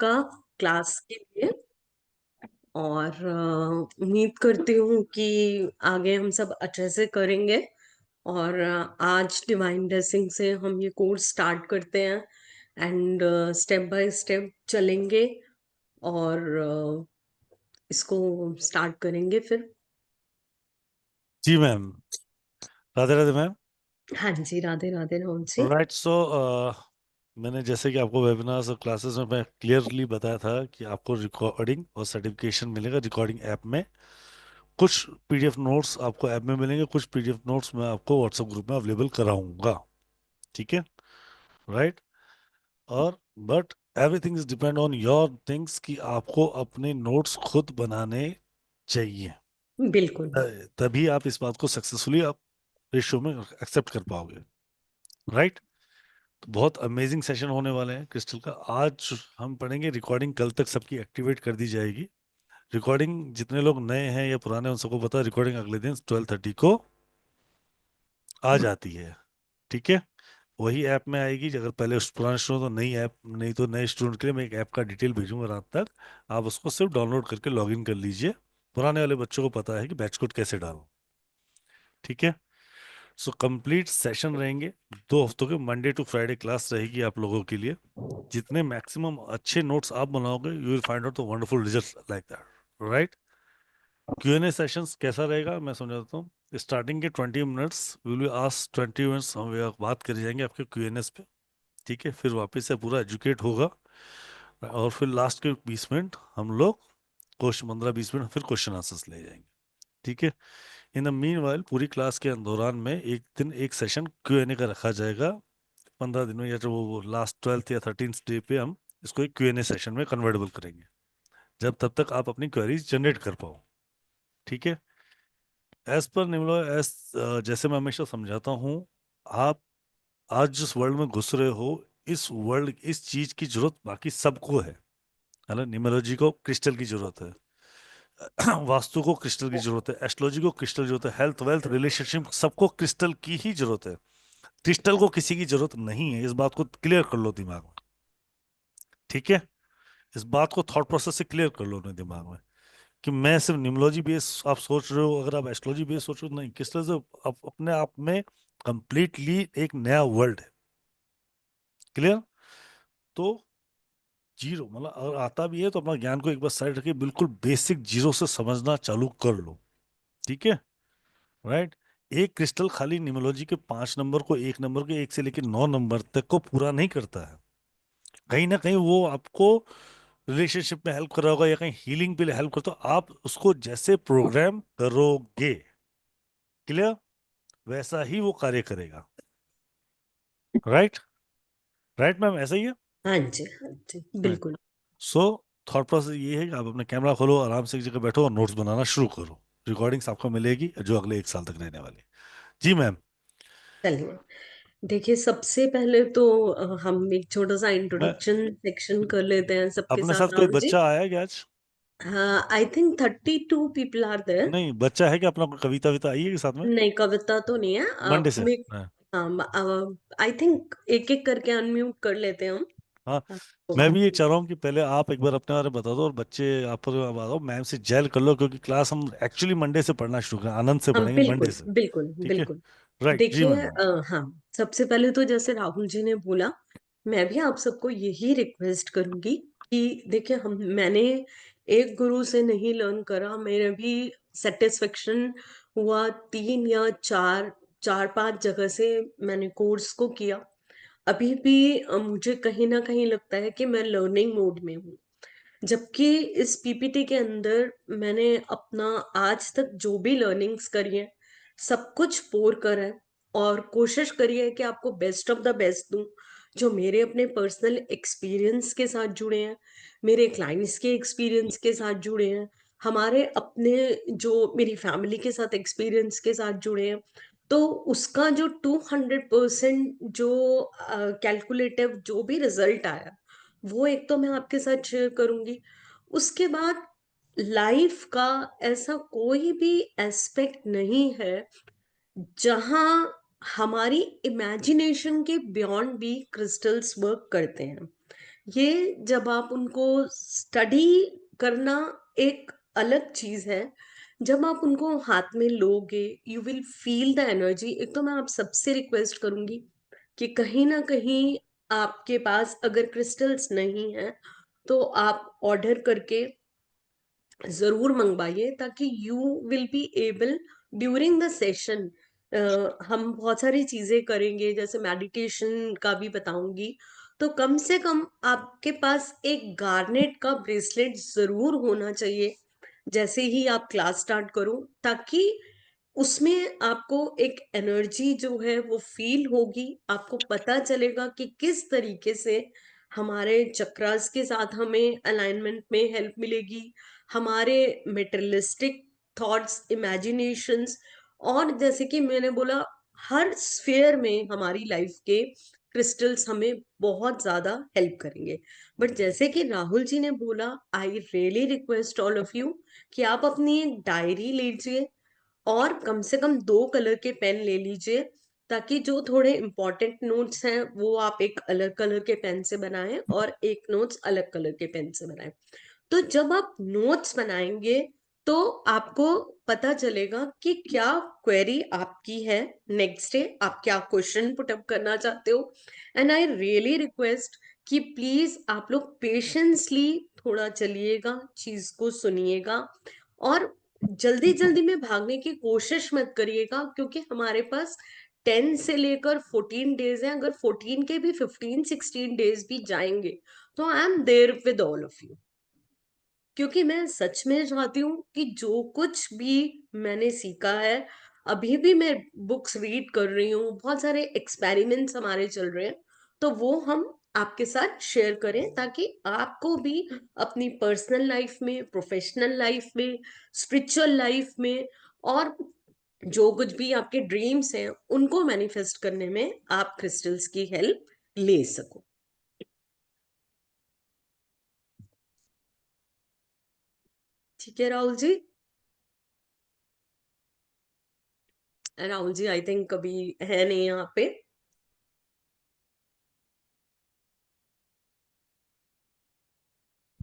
आपका क्लास के लिए। और उम्मीद करती हूँ कि आगे हम सब अच्छे से करेंगे। और आज डिवाइन ब्लेसिंग से हम ये कोर्स स्टार्ट करते हैं एंड स्टेप बाय स्टेप चलेंगे और इसको स्टार्ट करेंगे फिर। जी मैम। राधे राधे मैम। हाँ जी, राधे राधे राहुल जी। राइट सो मैंने जैसे कि आपको वेबिनार्स और क्लासेस में मैं क्लियरली बताया था कि आपको रिकॉर्डिंग और सर्टिफिकेशन मिलेगा रिकॉर्डिंग ऐप में। कुछ पीडीएफ नोट्स आपको ऐप में मिलेंगे, कुछ पीडीएफ नोट्स मैं आपको व्हाट्सएप ग्रुप में अवेलेबल कराऊंगा। ठीक है। राइट। और but everything is depend on your things कि आपको अपने नोट्स खुद बनाने चाहिए। बिल्कुल। तभी आप इस बात को सक्सेसफुली आप रेशियो में एक्सेप्ट कर पाओगे। राइट। तो बहुत अमेजिंग सेशन होने वाले हैं क्रिस्टल का। आज हम पढ़ेंगे रिकॉर्डिंग, कल तक सबकी एक्टिवेट कर दी जाएगी। रिकॉर्डिंग जितने लोग नए हैं या पुराने हैं, उन सबको पता है रिकॉर्डिंग अगले दिन 12:30 को आ जाती है। ठीक है। वही ऐप में आएगी। अगर पहले पुराने स्टूडेंट तो नई ऐप, नहीं तो नए स्टूडेंट के लिए मैं एक ऐप का डिटेल भेजूंगा रात तक। आप उसको सिर्फ डाउनलोड करके लॉग इन कर लीजिए। पुराने वाले बच्चों को पता है कि बैच कोड कैसे डालो। ठीक है। सो कंप्लीट सेशन रहेंगे 2 हफ्तों के। मंडे टू फ्राइडे क्लास रहेगी आप लोगों के लिए। जितने मैक्सिमम अच्छे नोट्स आप बनाओगे, you will find out the wonderful result like that. Right. Q&A sessions कैसा रहेगा मैं समझाता हूँ। स्टार्टिंग के 20 minutes will be ask 20 minutes हम बात कर जाएंगे आपके क्यूएनएस पे। ठीक है। फिर वापस से पूरा एजुकेट होगा। और फिर लास्ट के 20 मिनट हम लोग क्वेश्चन, 15-20 मिनट फिर क्वेश्चन आंसर्स ले जाएंगे। ठीक है। इन द मीन वाइल पूरी क्लास के दौरान में एक दिन एक सेशन क्यूएनए का रखा जाएगा। 15 दिन में, या तो वो लास्ट 12th या 13th डे पे हम इसको एक क्यूएनए सेशन में कन्वर्टेबल करेंगे, जब तब तक आप अपनी क्वेरीज जनरेट कर पाओ। ठीक है। एज पर निम्नो, एज जैसे मैं हमेशा समझाता हूँ, आप आज जिस वर्ल्ड में घुस रहे हो, इस चीज की जरूरत बाकी सबको है। है ना। न्यूमरोलॉजी को क्रिस्टल की जरूरत है। वास्तु को क्रिस्टल की जरूरत है। एस्ट्रोलॉजी को क्रिस्टल की जरूरत है। हेल्थ, वेल्थ, रिलेशनशिप, सबको क्रिस्टल की ही जरूरत है। क्रिस्टल को किसी की जरूरत नहीं है। इस बात को क्लियर कर लो दिमाग में। ठीक है। इस बात को थॉट प्रोसेस से क्लियर कर लो अपने दिमाग में कि मैं सिर्फ न्यूमरोलॉजी बेस आप सोच रहे हो। अगर आप एस्ट्रोलॉजी बेस सोच रहे हो, नहीं, क्रिस्टल से आप अपने आप में कंप्लीटली एक नया वर्ल्ड है। क्लियर। तो जीरो मतलब अगर आता भी है तो अपना ज्ञान को एक बार साइड रखिए, बिल्कुल बेसिक जीरो से समझना चालू कर लो। ठीक है। राइट। एक क्रिस्टल खाली न्यूमरोलॉजी के 5 नंबर को, 1 नंबर के 1 से लेकर 9 नंबर तक को पूरा नहीं करता है। कहीं ना कहीं वो आपको रिलेशनशिप में हेल्प कर रहा होगा या कहीं हीलिंग पे हेल्प करता हो। आप उसको जैसे प्रोग्राम करोगे, क्लियर, वैसा ही वो कार्य करेगा। राइट। राइट मैम, ऐसा ही है। हाँ जी राइट। बिल्कुल। सो थॉट प्रोसेस ये है कि आप अपना कैमरा खोलो, आराम से एक जगह बैठो और नोट्स बनाना शुरू करो। रिकॉर्डिंग्स आपको मिलेगी जो अगले 1 साल तक रहने वाली है। जी मैम। चलिए, देखिए सबसे पहले तो हम एक छोटा सा मैं इंट्रोडक्शन सेक्शन कर लेते हैं सबके अपने साथ साथ कोई राहुल जी। बच्चा आया है क्या आज? हाँ, I think 32 people are there. नहीं, बच्चा है क्या अपना? कोई कविता विता आई है कि साथ में? नहीं, कविता तो नहीं है। मंडे से। मैं हाँ। आई थिंक एक एक करके अनम्यूट कर लेते हैं हम। हाँ, तो मैं भी ये चाह रहा हूँ कि पहले आप एक बार अपने बारे में बता दो और बच्चे आप पर बताओ, मैम से जेल कर लो, क्योंकि क्लास हम एक्चुअली मंडे से पढ़ना शुरू करें, आनंद से हम पढ़ेंगे मंडे बिल्कुल से। बिल्कुल ठीक है। बिल्कुल। राइट जी देखिए, मैम। हाँ, सबसे पहले तो जैसे राहुल जी ने बोला, मैं भी आप सबको यही रिक्वेस्ट करूंगी कि देखिए, हम मैंने एक गुरु से नहीं लर्न करा। मेरे भी सेटिस्फेक्शन हुआ 3 या 4, 4-5 जगह से मैंने कोर्स को किया। अभी भी मुझे कहीं ना कहीं लगता है कि मैं लर्निंग मोड में हूँ। जबकि इस पीपीटी के अंदर मैंने अपना आज तक जो भी लर्निंग्स करी है, सब कुछ पोर करा है और कोशिश करी है कि आपको बेस्ट ऑफ द बेस्ट दूं, जो मेरे अपने पर्सनल एक्सपीरियंस के साथ जुड़े हैं, मेरे क्लाइंट्स के एक्सपीरियंस के साथ जुड़े हैं, हमारे अपने जो मेरी फैमिली के साथ एक्सपीरियंस के साथ जुड़े हैं। तो उसका जो 200% जो कैलकुलेटिव जो भी रिजल्ट आया, वो एक तो मैं आपके साथ शेयर करूंगी। उसके बाद लाइफ का ऐसा कोई भी एस्पेक्ट नहीं है जहां हमारी इमेजिनेशन के बियॉन्ड भी क्रिस्टल्स वर्क करते हैं। ये जब आप उनको स्टडी करना एक अलग चीज है, जब आप उनको हाथ में लोगे you will feel the energy. एक तो मैं आप सबसे रिक्वेस्ट करूंगी कि कहीं ना कहीं आपके पास अगर क्रिस्टल्स नहीं है तो आप ऑर्डर करके जरूर मंगवाइए, ताकि you will be able during the session. हम बहुत सारी चीजें करेंगे, जैसे मेडिटेशन का भी बताऊंगी, तो कम से कम आपके पास एक गार्नेट का ब्रेसलेट जरूर होना चाहिए जैसे ही आप क्लास स्टार्ट करो, ताकि उसमें आपको एक एनर्जी जो है वो फील होगी। आपको पता चलेगा कि किस तरीके से हमारे चक्रास के साथ हमें अलाइनमेंट में हेल्प मिलेगी, हमारे मेटेरियलिस्टिक थॉट्स, इमेजिनेशंस, और जैसे कि मैंने बोला हर स्फेयर में हमारी लाइफ के क्रिस्टल्स हमें बहुत ज्यादा हेल्प करेंगे। बट जैसे कि राहुल जी ने बोला, I really request all of you कि आप अपनी एक डायरी लीजिए और कम से कम 2 कलर के पेन ले लीजिए, ताकि जो थोड़े इंपॉर्टेंट नोट्स हैं वो आप एक अलग कलर के पेन से बनाएं और एक नोट्स अलग कलर के पेन से बनाएं। तो जब आप नोट्स बनाएंगे तो आपको पता चलेगा कि क्या क्वेरी आपकी है, नेक्स्ट डे आप क्या क्वेश्चन पुटअप करना चाहते हो। एंड आई रियली रिक्वेस्ट कि प्लीज आप लोग पेशेंसली थोड़ा चलिएगा, चीज को सुनिएगा, और जल्दी जल्दी में भागने की कोशिश मत करिएगा, क्योंकि हमारे पास 10 से लेकर 14 डेज हैं। अगर 14 के भी 15-16 डेज भी जाएंगे तो I am there with all of you, क्योंकि मैं सच में चाहती हूँ कि जो कुछ भी मैंने सीखा है, अभी भी मैं बुक्स रीड कर रही हूँ, बहुत सारे एक्सपेरिमेंट्स हमारे चल रहे हैं, तो वो हम आपके साथ शेयर करें, ताकि आपको भी अपनी पर्सनल लाइफ में, प्रोफेशनल लाइफ में, स्पिरिचुअल लाइफ में, और जो कुछ भी आपके ड्रीम्स हैं उनको मैनिफेस्ट करने में आप क्रिस्टल्स की हेल्प ले सको। ठीक है राहुल जी। राहुल जी आई थिंक कभी है नहीं यहाँ पे।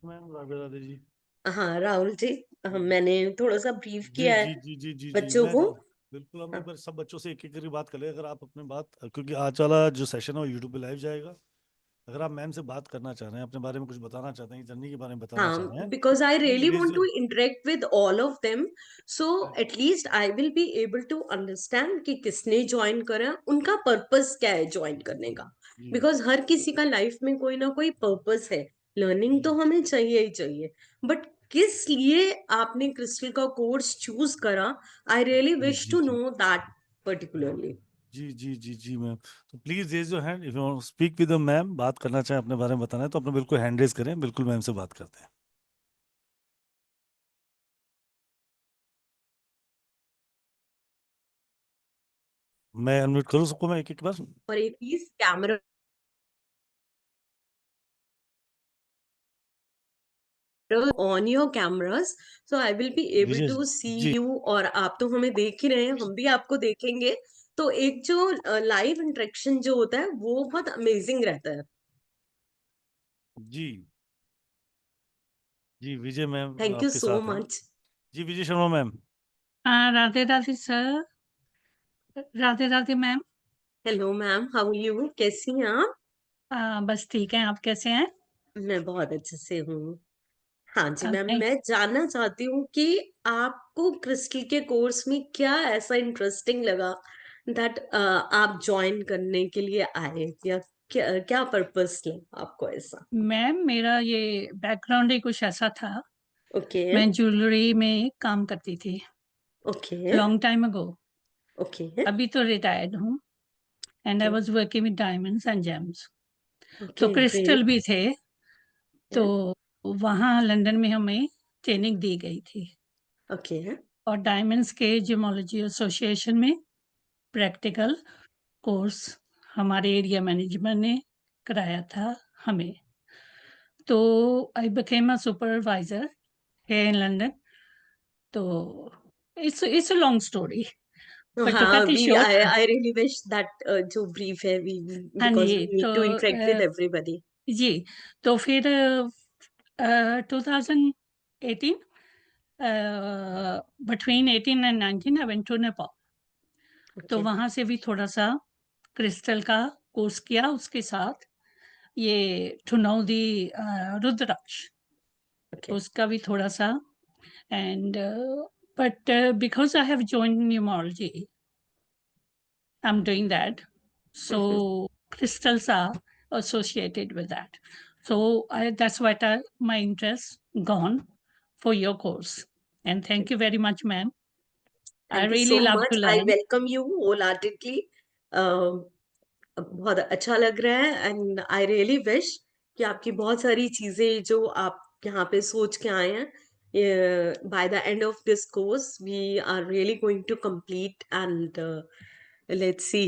मैम राधे राधे जी। हाँ राहुल जी, मैंने थोड़ा सा ब्रीफ जी किया है जी जी जी जी जी बच्चों मैं को। बिल्कुल हम हाँ एक बार सब बच्चों से एक एक करके बात कर ले, अगर आप अपने बात, क्योंकि आज वाला जो सेशन है वो यूट्यूब पे लाइव जाएगा। अगर आप मैम से बात करना चाह रहे हैं, अपने बारे में कुछ बताना चाहते हैं, जर्नी के बारे में बताना हाँ, चाह रहे हैं, because I please really rage want to your. Interact with all of them, so at least I will be able to understand कि किसने ज्वाइन करा, उनका पर्पस क्या है ज्वाइन करने का। जी बिकॉज हर किसी का लाइफ में कोई ना कोई पर्पस है, लर्निंग तो जी हमें चाहिए ही चाहिए, बट किस लिए आपने क्रिस्टल का कोर्स चूज करा, आई रियली जी विश जी टू जी नो दैट पर्टिकुलरली। जी जी जी जी मैम। तो please raise your hand if you speak with ma'am, बात करना चाहें, अपने बारे में बताना है तो अपने बिल्कुल हैंड रेज करें, बिल्कुल मैम से बात करते हैं। मैं अनम्यूट करूँ सबको, मैं एक एक बार। और एक please camera on your cameras, so I will be able Vijay to see ji you, और आप तो हमें देख ही रहे हैं, हम भी आपको देखेंगे। तो एक जो लाइव इंटरेक्शन जो होता है वो बहुत अमेजिंग रहता है। जी जी विजय मैम थैंक यू आपके सो साथ हैं। मच। जी विजय शर्मा मैम। हाँ, Radhe Radhe sir. Radhe Radhe ma'am. Hello ma'am, how you, कैसी हैं आप? बस ठीक है, आप कैसे हैं? मैं बहुत अच्छे से हूँ। हाँ जी मैम, थैंक मैं जानना चाहती हूँ कि आपको क्रिस्टल के कोर्स में क्या ऐसा इंटरेस्टिंग लगा दैट आप ज्वाइन करने के लिए आए, या क्या क्या पर्पस लगा आपको ऐसा? मैम, मेरा ये बैकग्राउंड ही कुछ ऐसा था। ओके। मैं ज्वेलरी में काम करती थी okay. Long time ago. Okay. अभी तो रिटायर्ड हूँ and I okay. Was working with diamonds and James. तो ओके क्रिस्टल ग्रेट। भी थे, तो वहाँ लंदन में हमें ट्रेनिंग दी गई थी। ओके। और डायमंड्स के जियोलॉजी एसोसिएशन में प्रैक्टिकल कोर्स हमारे एरिया मैनेजमेंट ने कराया था हमें। तो I became a supervisor here in London. तो it's a long story, but to हाँ, cut it we short. I I really wish that जो ब्रीफ है वी, हाँ बिकॉज जी, वी नीड तो टू इंटरेक्ट विद एवरीबॉडी। जी, तो फिर 2018 between 18 and 19 I went to Nepal. तो Okay. वहाँ से भी थोड़ा-सा क्रिस्टल का कोर्स किया, उसके साथ ये to know the rudraksha, Okay. उसका भी थोड़ा-सा and but because I have joined numerology, I'm doing that. Mhm. So crystals are associated with that. So that's what my interest gone for your course. And thank you very much, ma'am. I Thank you so really love much. to I learn. welcome you wholeheartedly. बहुत अच्छा लग रहा है and I really wish कि आपकी बहुत सारी चीजें जो आप यहाँ पे सोच के आए हैं by the end of this course we are really going to complete and let's see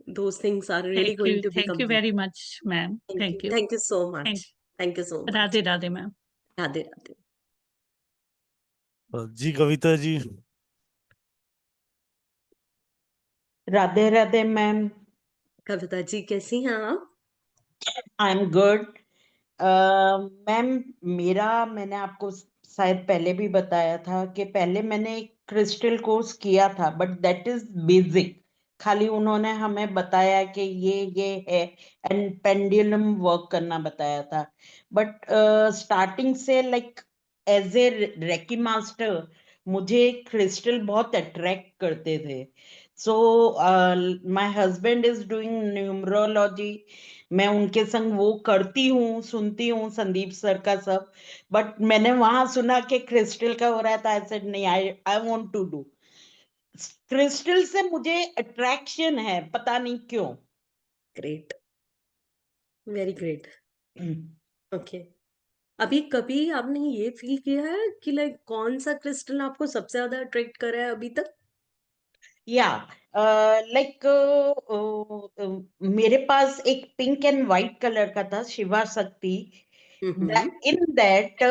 those things are really going to be Thank you complete. very much, ma'am. Thank you. Thank you so Thank much. Thank you so much. Radhe Radhe, ma'am. Radhe Radhe. जी Kavita ji. Radhe Radhe ma'am. Kavita ji कैसी हैं आप? I am good. Ma'am मैंने आपको शायद पहले भी बताया था कि पहले मैंने एक क्रिस्टल कोर्स किया था, बट दैट इज बेसिक. खाली उन्होंने हमें बताया कि ये है एंड पेंडुलम वर्क करना बताया था. बट स्टार्टिंग से like as a reiki master मुझे क्रिस्टल बहुत अट्रैक्ट करते थे. So my husband is doing numerology. मैं उनके संग वो करती हूँ, सुनती हूँ संदीप सर का सब. बट मैंने वहां सुना कि क्रिस्टल का हो रहा था. आई सेड नहीं, I want to do. Crystal से मुझे अट्रैक्शन है, पता नहीं क्यों. Great, very great. ओके. अभी कभी आपने ये फील किया है कि लाइक कौन सा क्रिस्टल आपको सबसे ज्यादा अट्रैक्ट कर रहा है अभी तक? या लाइक मेरे पास एक पिंक एंड व्हाइट कलर का था, शिवा शक्ति. हम्म. इन दैट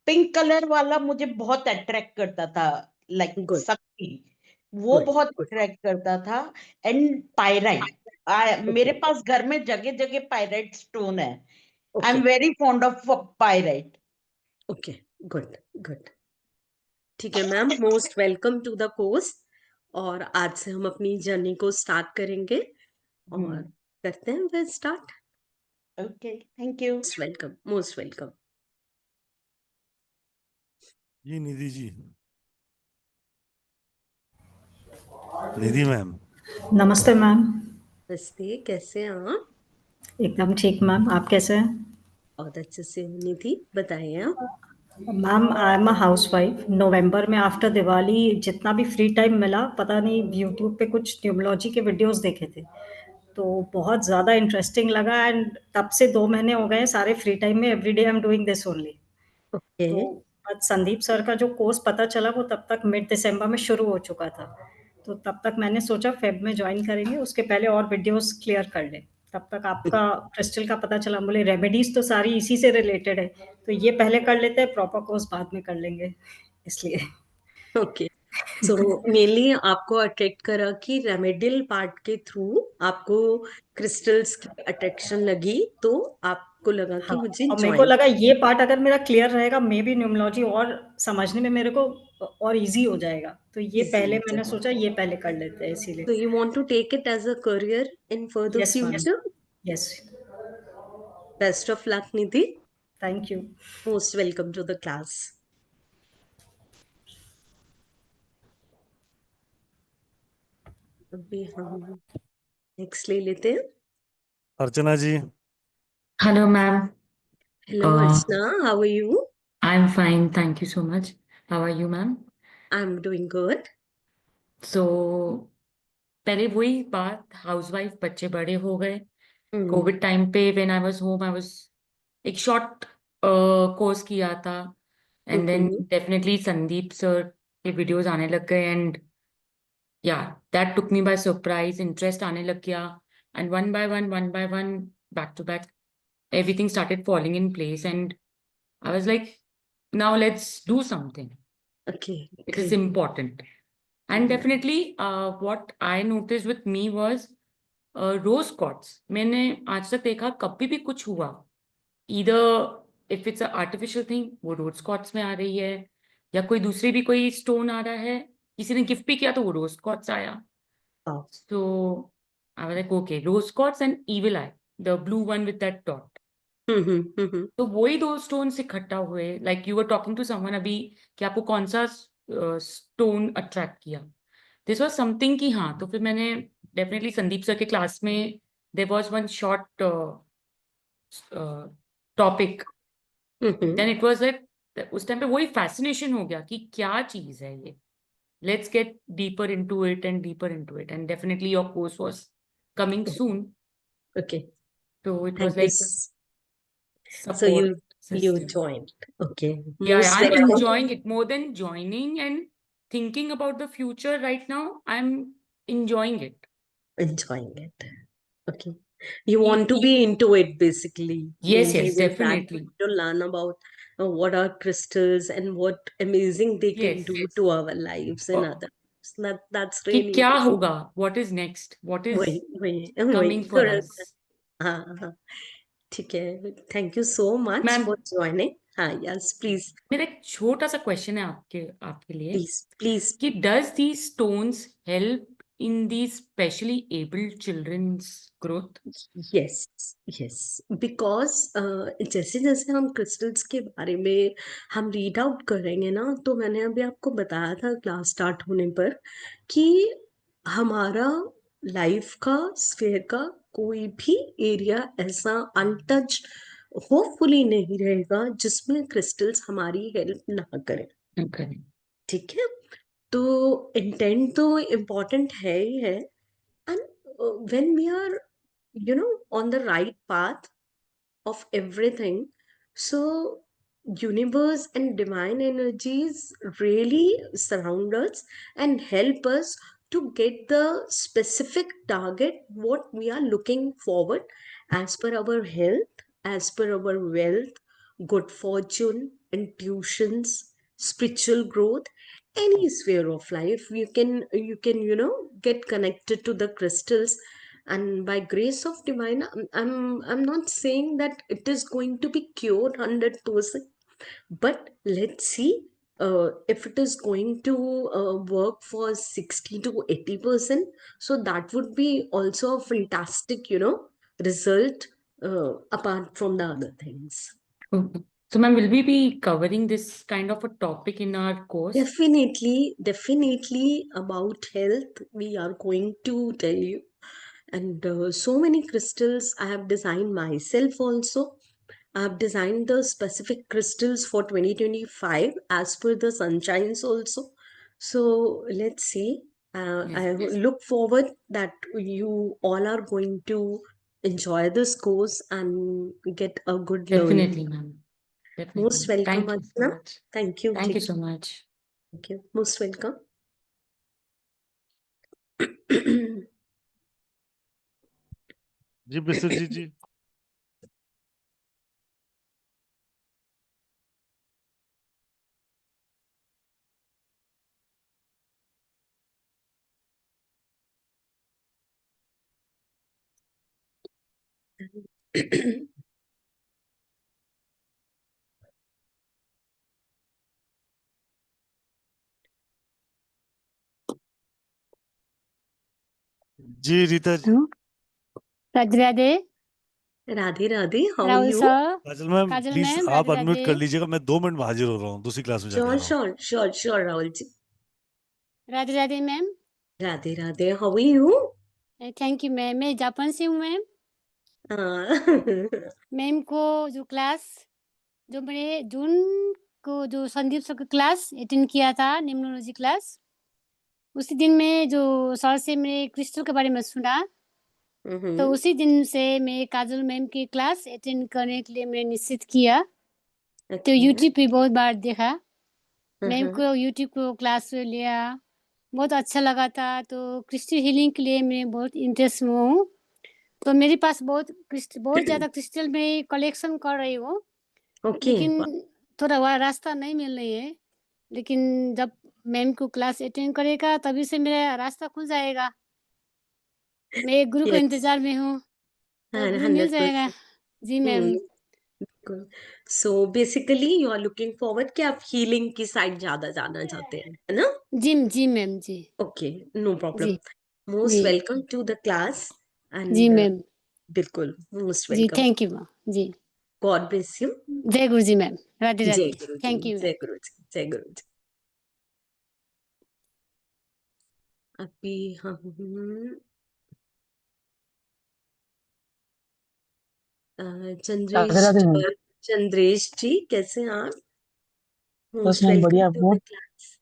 पिंक कलर वाला मुझे बहुत अट्रैक्ट करता था, लाइक गुड शक्ति. वो गुड बहुत गुड. अट्रैक्ट करता था. एंड पायराइट, मेरे पास घर में जगह जगह पायराइट स्टोन है. I okay am very fond of pyrite. Okay. Good good. ठीक है ma'am, most welcome to the course. और आज से हम अपनी जर्नी को स्टार्ट करेंगे और करते हैं फिर start. Okay, thank you. Most welcome, most welcome. जी निधि जी. निधि मैम. नमस्ते मैम. नमस्ते, कैसे हैं आप? एकदम ठीक मैम, आप कैसे हैं? बहुत अच्छे से हूँ. निधि बताइए आप. Ma'am I am a housewife. November में आफ्टर दिवाली जितना भी फ्री टाइम मिला, पता नहीं यूट्यूब पे कुछ न्यूमरोलॉजी के वीडियोस देखे थे, तो बहुत ज़्यादा इंटरेस्टिंग लगा. एंड तब से 2 महीने हो गए सारे फ्री टाइम में everyday I am doing this only. Okay तो बट संदीप सर का जो कोर्स पता चला वो तब तक मिड दिसंबर में शुरू हो चुका था, तो तब तक मैंने सोचा फेब में ज्वाइन करेंगे, उसके पहले और वीडियोस क्लियर कर लें. तब तक आपका क्रिस्टल का पता चला, बोले रेमेडीज तो सारी इसी से रिलेटेड है, तो ये पहले कर लेते हैं, प्रॉपर कोर्स बाद में कर लेंगे, इसलिए. ओके. सो मेनली आपको अट्रैक्ट करा कि रेमेडियल पार्ट के थ्रू आपको क्रिस्टल्स की अट्रैक्शन लगी, तो आपको लगा कि हाँ, मुझे और मेरे को ज्वाइन. लगा ये पार्ट अगर मेरा क्लियर रहेगा, मे बी न्यूमरोलॉजी और समझने में मेरे को और इजी हो जाएगा, तो ये इजी पहले हो मैंने जाएगा. सोचा ये पहले कर लेते हैं, इसीलिए. So you want to take it as a career in further yes ma'am. future? Yes. Best of luck, Nidhi. Thank you. Most welcome to the class. अभी हम नेक्स्ट ले लेते हैं. अर्चना जी. Hello, ma'am. Hello, Archana. How are you? I'm fine. Thank you so much. How are you, ma'am? I'm doing good. So, पहले वही बात, housewife, बच्चे बड़े हो गए. Hmm. कोविड टाइम पे when I was home, I was एक short course किया था. And then Mhm. Definitely Sandeep sir के वीडियोस आने लग गए. And yeah that took me by surprise. Interest आने लग गया. And one by one, back to back, everything started falling in place. And I was like, now let's do something. Okay, It is great. important. And Mhm. definitely, what I noticed with me was rose quartz. मैंने आज तक देखा कभी भी कुछ हुआ either if it's a artificial thing, वो रोज chords में आ रही है, या कोई दूसरी भी कोई स्टोन आ रहा है, किसी ने गिफ्ट भी किया तो वो रोज कॉर्ड्स आया. Wow. So I was like, okay, rose quartz and evil eye, the blue one with that dot. तो वही दो स्टोन्स इकट्ठा हुए. Like you were talking to someone अभी कि आपको कौन सा स्टोन अट्रैक्ट किया. दिस वाज समथिंग कि हाँ, तो फिर मैंने डेफिनेटली संदीप सर के क्लास में there was one short topic. Then it was like उस टाइम पे वही फैसिनेशन हो गया कि क्या चीज है ये. Let's get deeper into it and deeper into it, and definitely your course was coming soon. Okay. So it Thank was you. like So support you system. joined. Okay. Yeah, Most I'm welcome. enjoying it more than joining and thinking about the future right now. I'm enjoying it. Enjoying it. Okay. You want to be into it basically. Yes, Maybe yes, with that definitely. to learn about what are crystals and what amazing they can Yes. do to our lives and Oh, other lives. That's कि really क्या होगा? What is next? What is वही coming for correct. us? हाँ, ठीक है. Thank you so much Ma'am, for joining. हाँ, yes, please, मेरा एक छोटा सा क्वेश्चन है आपके लिए please. कि does these stones help in these specially abled children's growth? Yes, because जैसे जैसे हम क्रिस्टल्स के बारे में हम रीड आउट करेंगे ना, तो मैंने अभी आपको बताया था क्लास स्टार्ट होने पर कि हमारा लाइफ का स्फीयर का कोई भी एरिया ऐसा अनटच होपफुली नहीं रहेगा जिसमें क्रिस्टल्स हमारी हेल्प ना करें. Okay. ठीक है, तो इंटेंट तो इम्पोर्टेंट है ही है. And when we are, on the right path of everything, so universe and divine energies really surround us and help us to get the specific target what we are looking forward as per our health, as per our wealth, good fortune, intuitions, spiritual growth, any sphere of life. You can get connected to the crystals, and by grace of divine, I'm not saying that it is going to be cured 100%, but let's see if it is going to work for 60 to 80%. So that would be also a fantastic result apart from the other things. Okay. So, ma'am, will we be covering this kind of a topic in our course? Definitely about health we are going to tell you. And so many crystals I have designed myself also. I have designed the specific crystals for 2025 as per the sunshines also. So let's see. I look forward that you all are going to enjoy this course and get a good learning. Definitely, ma'am. Definitely. Most welcome, Thank you so Archana. much. Thank you. Thank you so much. Thank you. Most welcome. जी बिस्तर जी. जी Rita ji. Radhe Radhe. Radhe Radhe. How are Rahul you? Sir, Kajal ma'am Kajal please ma'am, आप Radhe unmute कर राधे. लीजिएगा. मैं 2 minute में हाजिर हो रहा हूँ. दूसरी क्लास में जाके आ रहा हूँ. Sure Rahul ji. Radhe Radhe ma'am. Radhe Radhe. How are you? Thank you ma'am. मैं जापान से हूँ मैम. मैम को जो क्लास जो मैंने जून को जो संदीप सर का क्लास अटेंड किया था, न्यूमरोलॉजी क्लास, उसी दिन में जो सर से मैंने क्रिस्टल के बारे में सुना, तो उसी दिन से मैं काजल मैम की क्लास अटेंड करने के लिए मैंने निश्चित किया. तो यूट्यूब पे बहुत बार देखा, मैम को यूट्यूब को क्लास लिया, बहुत अच्छा लगा था. तो क्रिस्टल हीलिंग के लिए मैं बहुत इंटरेस्ट हूँ. तो मेरे पास बहुत ज़्यादा क्रिस्टल में कलेक्शन कर रही हूँ. लेकिन थोड़ा वह रास्ता नहीं मिल रही है. लेकिन जब मैम को क्लास अटेंड करेगा तभी से मेरा रास्ता खुल जाएगा. मैं एक गुरु का इंतजार में हूँ, तो गुरु मिल जाएगा. जी मैम. बिल्कुल। So basically you are looking forward कि आप हीलिंग की साइड ज्यादा जाना चाहते हैं, है ना? जी मैम जी। Okay, no problem. जी मोस्ट जी वेलकम टू द क्लास जी एंड मैम बिल्कुल मोस्ट जी। वेलकम। थैंक यू मैम जी। God bless you. जय गुरु जी मैम। राधे जय राधे। गुरु जी, थैंक यू मैम। जय गुरु जी, जय गुरु जी। अभी हम राधे राधे मैम। चंद्रेश जी कैसे हैं आप? बस मोस्ट मैम वेलकम बढ़िया। टू वो द क्लास।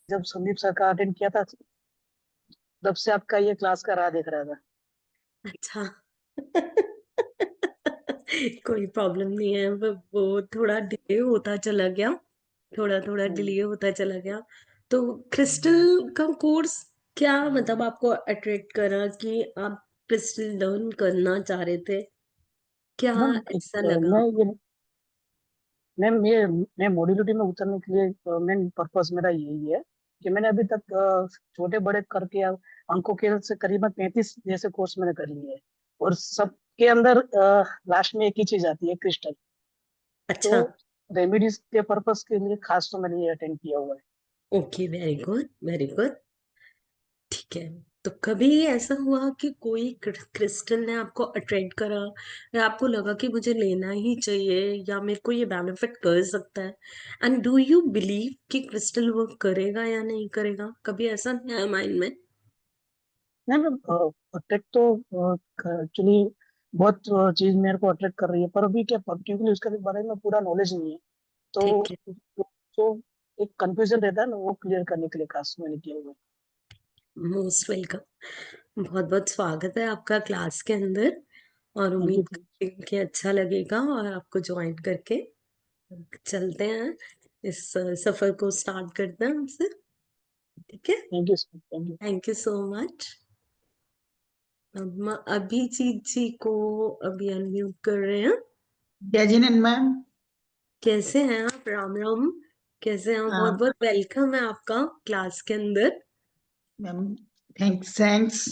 जब संदीप सर का अटेंड किया था तब से आपका ये क्लास का राह देख रहा था। अच्छा। कोई प्रॉब्लम नहीं है, वो थोड़ा डिले होता चला गया, थोड़ा थोड़ा डिले होता चला गया। तो क्रिस्टल का कोर्स क्या मतलब आपको अट्रैक्ट करा कि आप क्रिस्टल लर्न करना चाह रहे थे? क्या मैम ऐसा लगा? मैं मॉड्यूलिटी में उतरने के लिए मेन पर्पस मेरा यही है कि मैंने अभी तक छोटे बड़े करके अंकों के से करीबन 35 जैसे कोर्स मैंने कर लिए हैं, और सबके अंदर लास्ट में एक ही चीज आती है, क्रिस्टल। तो अच्छा। रेमेडीज के पर्पस के लिए खास तो मैंने ये अटेंड किया हुआ है। Okay, very good, very good. ठीक है। तो कभी ऐसा हुआ कि कोई क्रिस्टल ने आपको अट्रैक्ट करा या आपको लगा कि मुझे लेना ही चाहिए या मेरे को ये बेनिफिट कर सकता है? एंड डू यू बिलीव कि क्रिस्टल वर्क करेगा या नहीं करेगा? कभी ऐसा नहीं आया माइंड में? नहीं मैम, अट्रैक्ट तो एक्चुअली बहुत चीज मेरे को अट्रैक्ट कर रही है, पर अभी क्या पर्टिकुलरली उसके बारे में पूरा नॉलेज नहीं है। ठीक है। तो एक कंफ्यूजन रहता है ना, वो क्लियर करने के लिए खास मैंने किया हुआ है। Most welcome. बहुत बहुत स्वागत है आपका क्लास के अंदर, और थैंक यू। उम्मीद करती हूँ कि अच्छा लगेगा और आपको ज्वाइन करके चलते हैं, इस सफर को स्टार्ट करते हैं हमसे। ठीक है। Thank you sir, thank you. Thank you so much. हम अभिजीत जी को अभी अनम्यूट कर रहे हैं। जय जिनेंद्र मैम। कैसे हैं आप? राम राम। कैसे हैं? बहुत बहुत वेलकम है आपका क्लास के अंदर। Ma'am thanks.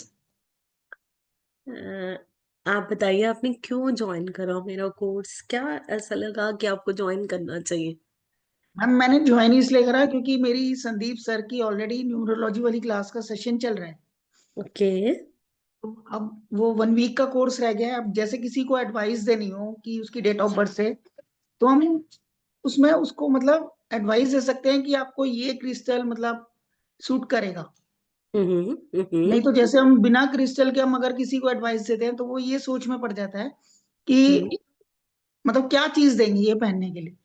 आप बताइए आपने क्यों ज्वाइन करा मेरा कोर्स? क्या ऐसा लगा कि आपको ज्वाइन करना चाहिए? मैम मैंने ज्वाइन इसलिए करा क्योंकि मेरी संदीप सर की ऑलरेडी न्यूरोलॉजी वाली क्लास का सेशन चल रहा है। ओके। तो अब वो 1 वीक का कोर्स रह गया है। अब जैसे किसी को एडवाइस देनी हो कि उसकी डेट ऑफ बर्थ से, तो हम उसमें उसको मतलब एडवाइस दे सकते हैं कि आपको ये क्रिस्टल मतलब सूट करेगा। नहीं तो जैसे हम बिना क्रिस्टल के हम अगर किसी को एडवाइस देते हैं तो वो ये सोच में पड़ जाता है कि मतलब क्या चीज देंगी ये पहनने के लिए।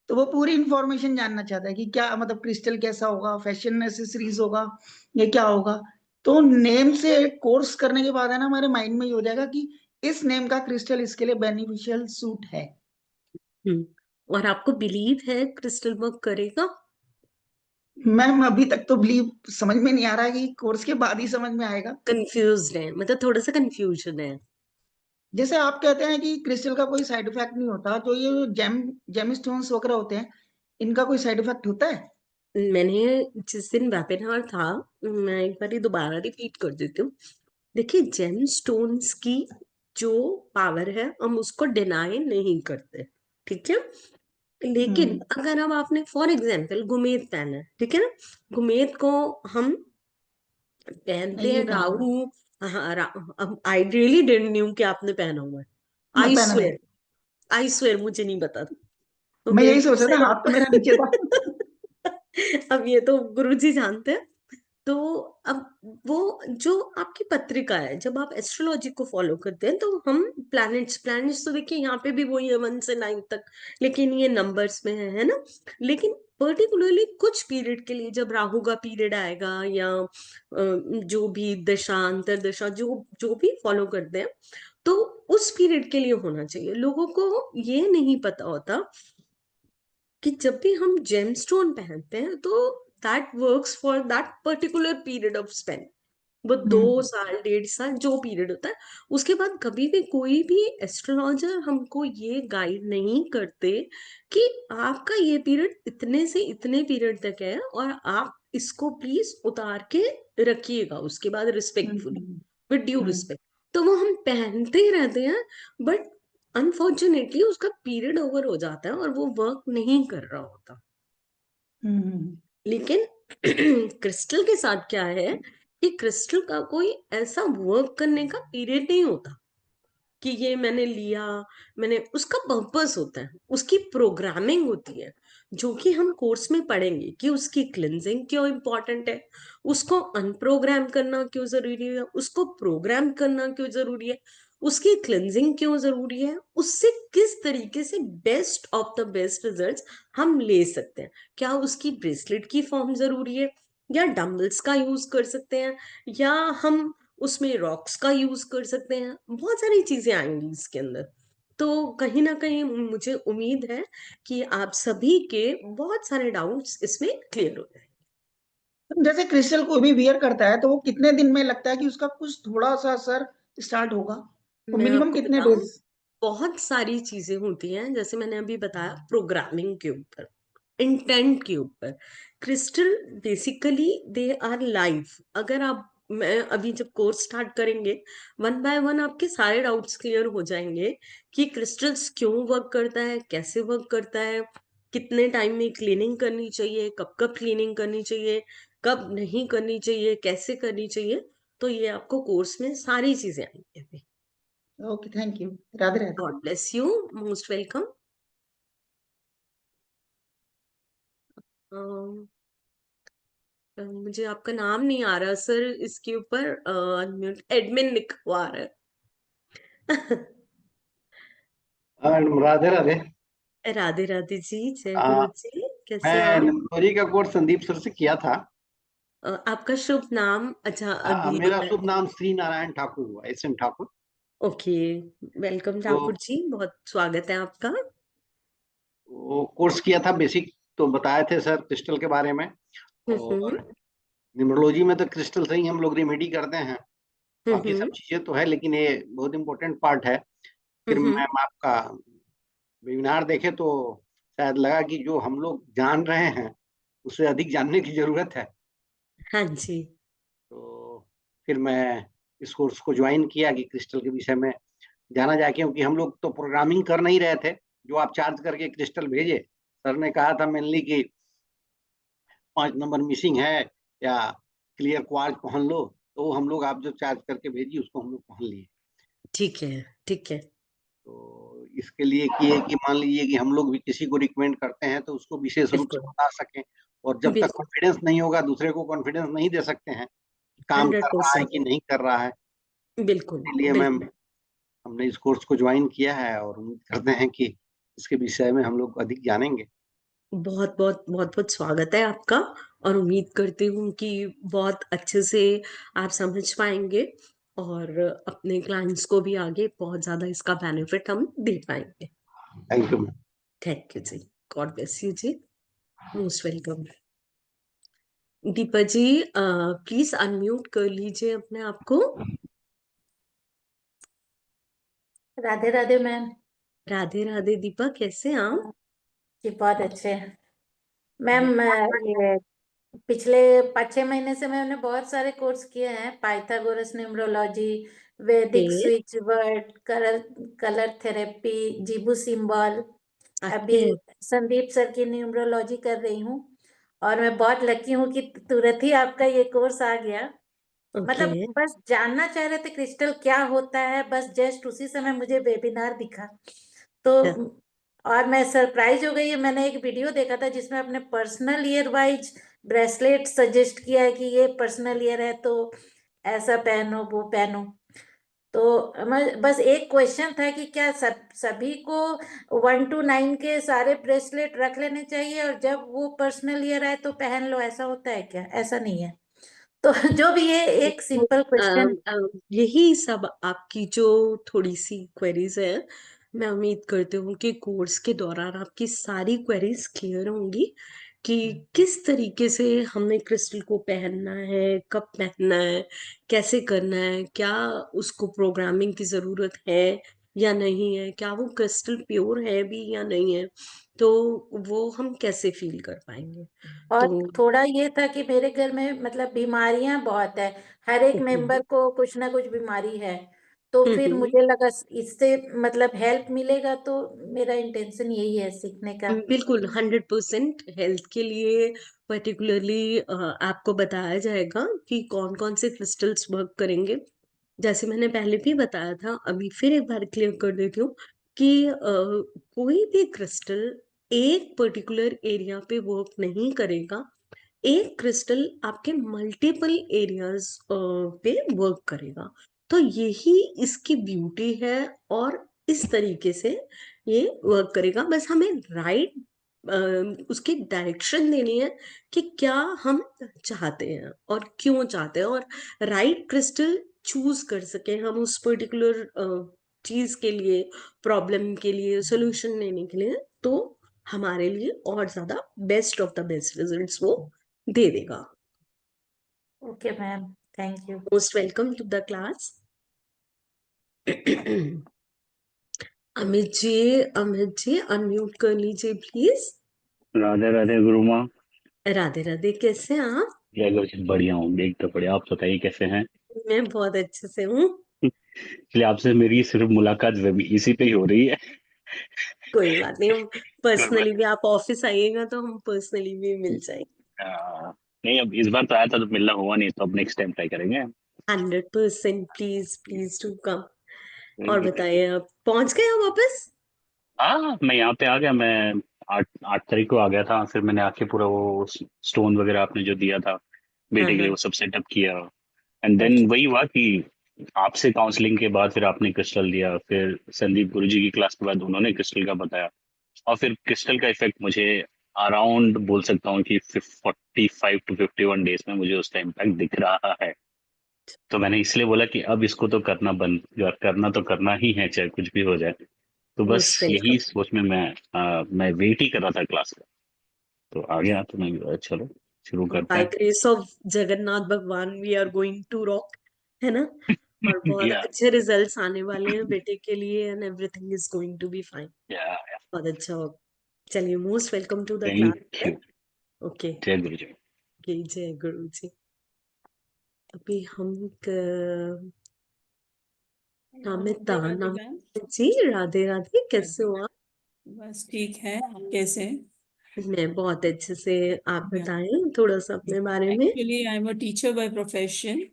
तो वो पूरी इंफॉर्मेशन जानना चाहता है कि क्या मतलब क्रिस्टल कैसा होगा, फैशन एसेसरीज होगा, ये क्या होगा। तो नेम से कोर्स करने के बाद है ना, हमारे माइंड में ये हो जाएगा कि इस नेम का क्रिस्टल इसके लिए बेनिफिशियल सूट है। और आपको बिलीव है क्रिस्टल वर्क करेगा? मैम अभी तक तो बिलीव समझ में नहीं आ रहा है, कि कोर्स के बाद ही समझ में आएगा। कंफ्यूज है, मतलब थोड़ा सा कंफ्यूजन है। जैसे आप कहते हैं कि क्रिस्टल का कोई साइड इफेक्ट नहीं होता, तो ये जेम स्टोन्स वगैरह होते हैं, इनका कोई साइड इफेक्ट होता है? मैंने जिस दिन वेबिनार था, मैं एक बार दोबारा रिपीट कर देती हूँ। देखिए, जेम स्टोन्स की जो पावर है हम उसको डिनाई नहीं करते, ठीक है। लेकिन अगर अब आपने फॉर एग्जाम्पल गुमेत पहना है, ठीक है ना, गुमेत को हम पहनते नहीं हैं। पहना मैंने। राहु, हाँ, अब आई रियली डिडंट न्यू कि आपने पहना हुआ है। मैं आई पहना स्वेयर, मैंने। आई स्वेयर मुझे नहीं पता था। तो मैं मेरे यही को सोच रहा था, हाथ तो मेरा नीचे था। अब ये तो गुरुजी जानते हैं। तो अब वो जो आपकी पत्रिका है, जब आप एस्ट्रोलॉजी को फॉलो करते हैं तो हम प्लैनेट्स तो देखिए यहाँ पे भी वही है 1 से 9 तक, लेकिन ये नंबर्स में है ना। लेकिन पर्टिकुलरली कुछ पीरियड के लिए जब राहु का पीरियड आएगा या जो भी दशा अंतरदशा जो जो भी फॉलो करते हैं, तो उस पीरियड के लिए होना चाहिए। लोगों को ये नहीं पता होता कि जब भी हम जेमस्टोन पहनते हैं तो that works for that particular period of Spain. वो 2 साल 1.5 साल जो पीरियड होता है, उसके बाद कभी भी कोई भी एस्ट्रोलॉजर हमको ये गाइड नहीं करते कि आपका ये पीरियड इतने से इतने पीरियड तक है और आप इसको प्लीज उतार के रखिएगा, उसके बाद respectfully, hmm, with due hmm, respect. तो वो हम पहनते ही रहते हैं, बट अनफॉर्चुनेटली उसका पीरियड ओवर हो जाता है और वो वर्क नहीं कर रहा होता। हम्म, लेकिन क्रिस्टल के साथ क्या है कि क्रिस्टल का कोई ऐसा वर्क करने का पीरियड नहीं होता कि ये मैंने लिया, मैंने, उसका पर्पस होता है, उसकी प्रोग्रामिंग होती है, जो कि हम कोर्स में पढ़ेंगे कि उसकी क्लिनजिंग क्यों इम्पोर्टेंट है, उसको अनप्रोग्राम करना क्यों जरूरी है, उसको प्रोग्राम करना क्यों जरूरी है, उसकी क्लिनजिंग क्यों जरूरी है, उससे किस तरीके से best of the best results हम ले सकते हैं, क्या उसकी ब्रेसलेट की फॉर्म जरूरी है, या डंबल्स का यूज कर सकते हैं, या हम उसमें रॉक्स का यूज कर सकते हैं, बहुत सारी चीजें आएंगी इसके अंदर। तो कहीं ना कहीं मुझे उम्मीद है कि आप सभी के बहुत सारे डाउट्स इसमें क्लियर हो जाएंगे। जैसे क्रिस्टल कोई भी वियर करता है तो वो कितने दिन में लगता है कि उसका कुछ थोड़ा सा असर स्टार्ट होगा, तो मैं मिनिमम आपको कितने बताऊं, डेज? बहुत सारी चीजें होती हैं, जैसे मैंने अभी बताया, प्रोग्रामिंग के ऊपर, इंटेंट के ऊपर। Crystal basically they are live. अगर आप, मैं अभी जब कोर्स स्टार्ट करेंगे, वन बाय वन आपके सारे डाउट्स क्लियर हो जाएंगे कि क्रिस्टल्स क्यों वर्क करता है, कैसे वर्क करता है, कितने टाइम में क्लीनिंग करनी चाहिए, कब कब क्लीनिंग करनी चाहिए, कब नहीं करनी चाहिए, कैसे करनी चाहिए। तो ये आपको कोर्स में सारी चीजें आएंगी अभी। Okay, thank you. Radhe Radhe. God bless you, most welcome. मुझे आपका नाम नहीं आ रहा सर, इसके ऊपर अनम्यूट एडमिन लिखवा रहा है। राधे राधे। राधे राधे जी, जय आ, गुरु जी, कैसे हैं मैं आप? निम्नोरी का कोर्स संदीप सर से किया था। आपका शुभ नाम? अच्छा, अभी मेरा शुभ नाम श्री नारायण ठाकुर हुआ, S M Thakur. Okay, welcome तो ठाकुर जी, बहुत स्वागत है आपका। वो कोर्स किया था बेसिक, तो बताए थे सर क्रिस्टल के बारे में। और हम्म न्यूमरोलॉजी में तो क्रिस्टल से ही हम लोग रेमेडी करते हैं, बाकी सब हम्म चीजें तो है, लेकिन ये बहुत इंपॉर्टेंट पार्ट है। फिर हम्म मैम आपका वेबिनार देखे तो शायद लगा कि जो हम लोग जान रहे हैं उससे अधिक जानने की जरूरत है। हाँ जी, तो फिर मैं इस कोर्स को ज्वाइन किया कि क्रिस्टल के विषय में जाना जाए, क्योंकि हम लोग तो प्रोग्रामिंग कर नहीं रहे थे। जो आप चार्ज करके क्रिस्टल भेजे, सर ने कहा था मेनली कि 5 नंबर मिसिंग है या क्लियर क्वार्ज पहन लो, तो हम लोग आप जो चार्ज करके भेजी उसको हम लोग पहन लिए। ठीक है, ठीक है, तो इसके लिए किए कि मान लीजिए कि हम लोग भी किसी को रिकमेंड करते हैं तो उसको विशेष रूप से बिल्कुल बता सकें। और जब तक बिल्कुल, कॉन्फिडेंस नहीं होगा दूसरे को कॉन्फिडेंस नहीं दे सकते हैं काम कर रहा है 100%, कि नहीं कर रहा है। बिल्कुल इसलिए मैम बिल्कुल। हमने इस कोर्स को ज्वाइन किया है और उम्मीद करते हैं कि इसके विषय में हम लोग अधिक जानेंगे। बहुत बहुत बहुत बहुत स्वागत है आपका, और उम्मीद करती हूँ कि बहुत अच्छे से आप समझ पाएंगे और अपने क्लाइंट्स को भी आगे बहुत ज्यादा इसका बेनिफिट हम दे पाएंगे। Thank you ma'am. Thank you ji, God bless you ji, most welcome. Deepa ji, please unmute कर लीजिए अपने आप को। राधे राधे मैम। राधे राधे दीपा, कैसे हैं आप? जी बहुत अच्छे हैं मैम। ये पिछले 5-6 महीने से मैंने बहुत सारे कोर्स किए हैं, पाइथागोरस न्यूमरोलॉजी, वैदिक okay, switch word, colour colour therapy, जीबू सिंबल। अभी ओके, संदीप सर की न्यूमरोलॉजी कर रही हूँ, और मैं बहुत लकी हूँ कि तुरंत ही आपका ये कोर्स आ गया। ओके, मतलब बस जानना चाह रहे थे क्रिस्टल क्या होता है, बस जस्ट उसी समय मुझे वेबिनार दिखा तो, और मैं सरप्राइज हो गई। मैंने एक वीडियो देखा था जिसमें अपने personal year wise bracelet suggest किया है कि ये पर्सनल ईयर है तो ऐसा पहनो वो पहनो। तो बस एक क्वेश्चन था कि क्या सभी को 1 to 9 के सारे ब्रेसलेट रख लेने चाहिए और जब वो पर्सनल ईयर आए तो पहन लो, ऐसा होता है क्या? ऐसा नहीं है तो जो भी ये एक सिंपल क्वेश्चन। यही सब आपकी जो थोड़ी सी क्वेरीज है, मैं उम्मीद करती हूँ कि कोर्स के दौरान आपकी सारी क्वेरीज क्लियर होंगी कि किस तरीके से हमें क्रिस्टल को पहनना है, कब पहनना है, कैसे करना है, क्या उसको प्रोग्रामिंग की जरूरत है या नहीं है, क्या वो क्रिस्टल प्योर है भी या नहीं है, तो वो हम कैसे फील कर पाएंगे? और तो थोड़ा ये था कि मेरे घर में मतलब बीमारियां बहुत है, हर एक मेंबर को कुछ ना कुछ बीमारी है, तो फिर मुझे लगा इससे मतलब हेल्प मिलेगा, तो मेरा इंटेंशन यही है सीखने का। बिल्कुल 100% हेल्थ के लिए पर्टिकुलरली आपको बताया जाएगा कि कौन कौन से क्रिस्टल्स वर्क करेंगे। जैसे मैंने पहले भी बताया था, अभी फिर एक बार क्लियर कर देती हूँ कि कोई भी क्रिस्टल एक पर्टिकुलर एरिया पे वर्क नहीं करेगा। एक क्रिस्टल आपके मल्टीपल एरियाज पे वर्क करेगा। तो यही इसकी ब्यूटी है, और इस तरीके से ये वर्क करेगा। बस हमें राइट उसकी डायरेक्शन देनी है कि क्या हम चाहते हैं और क्यों चाहते हैं, और राइट क्रिस्टल चूज कर सके हम उस पर्टिकुलर चीज के लिए, प्रॉब्लम के लिए सोल्यूशन लेने के लिए, तो हमारे लिए और ज्यादा best of the best results वो दे देगा। Okay ma'am, thank you. Most welcome to the class. Amit ji unmute कर लीजिए प्लीज। राधे राधे गुरु माँ। राधे राधे, कैसे हैं आप? जय गुरु जी, बढ़िया हूँ एकदम बढ़िया। आप बताइए कैसे हैं? मैं बहुत अच्छे से हूँ। इसलिए आपसे मेरी सिर्फ मुलाकात इसी पे ही हो रही है। कोई बात नहीं, हम पर्सनली भी, आप ऑफिस आइएगा तो हम पर्सनली भी मिल जाएंगे। नहीं, अब इस बार तो आया था तो मिलना हुआ नहीं, तो अब नेक्स्ट टाइम ट्राई करेंगे। 100% प्लीज प्लीज टू कम। और Thank you, thank you। बताइए, आप पहुंच गए हैं वापस? हाँ, मैं यहाँ पे आ गया। मैं 8 तारीख को आ गया था। फिर मैंने आके पूरा वो स्टोन वगैरह आपने जो दिया था बेटे के लिए, हाँ वो सब सेटअप किया। एंड हाँ। देन वही हुआ कि आपसे काउंसलिंग के बाद फिर आपने क्रिस्टल दिया, फिर संदीप गुरुजी की क्लास के बाद उन्होंने क्रिस्टल का बताया, और फिर क्रिस्टल का इफेक्ट मुझे अराउंड बोल सकता हूँ कि 45 to 51 डेज में मुझे उसका इम्पैक्ट दिख रहा है। तो मैंने इसलिए बोला कि अब इसको तो करना तो करना ही है, चाहे कुछ भी हो जाए। तो बस मोस्ट यही वेलकम। सोच में मैं वेट ही कर रहा था क्लास का। तो आ गया, तो मैं चलो शुरू करते बाय हैं। Grace of Jagannath Bhagwan we are going to rock, है ना? और बहुत या अच्छे रिजल्ट्स आने वाले हैं बेटे के लिए, and everything is going to be fine. या बहुत अच्छा होगा। चलिए, most welcome to the thank class. You. Okay. जय गुरु जी। जय गुरु जी। अभी हम नामिता राधे राधे मैम। नामिता जी, राधे राधे, कैसे हो आप? बस ठीक है, आप कैसे हैं? मैं बहुत अच्छे से। आप बताएं थोड़ा सा अपने बारे में। Actually, I'm a teacher by profession.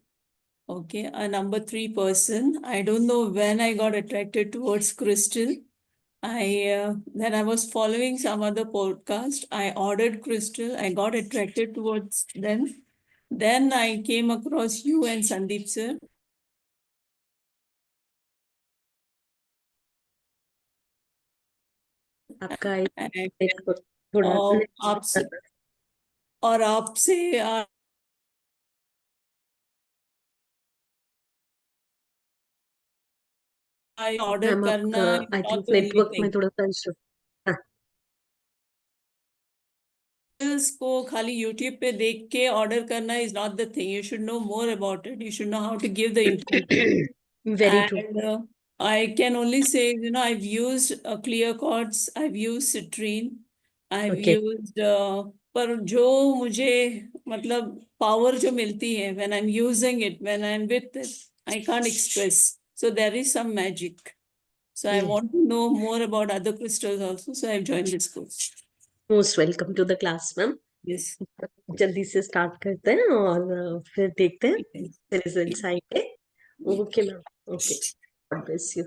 Okay, a number 3 person. I don't know when I got attracted towards crystal. Then I was following some other podcast. I ordered crystal. I got attracted towards them. Then I came across you and Sandeep sir. आपका And एक थोड़ा और आपसे और आपसे order ma'am, करना आपका is I not think the only network में thing. थोड़ा सा इशू। को खाली यूट्यूब पे देख के ऑर्डर करना is not the thing. You should know more about it. You should know how to give the importance. Very true. And I can only say, I've used clear quartz, I've used citrine, I've okay. used पर जो मुझे मतलब power जो मिलती है when I'm using it, when I'm with it, I can't express. So there is some magic. So I want to know more about other crystals also. So I've joined this course. Most welcome to the class ma'am. Yes. जल्दी से start करते हैं और फिर देखते हैं results आएंगे। Okay ma'am, okay, God bless you.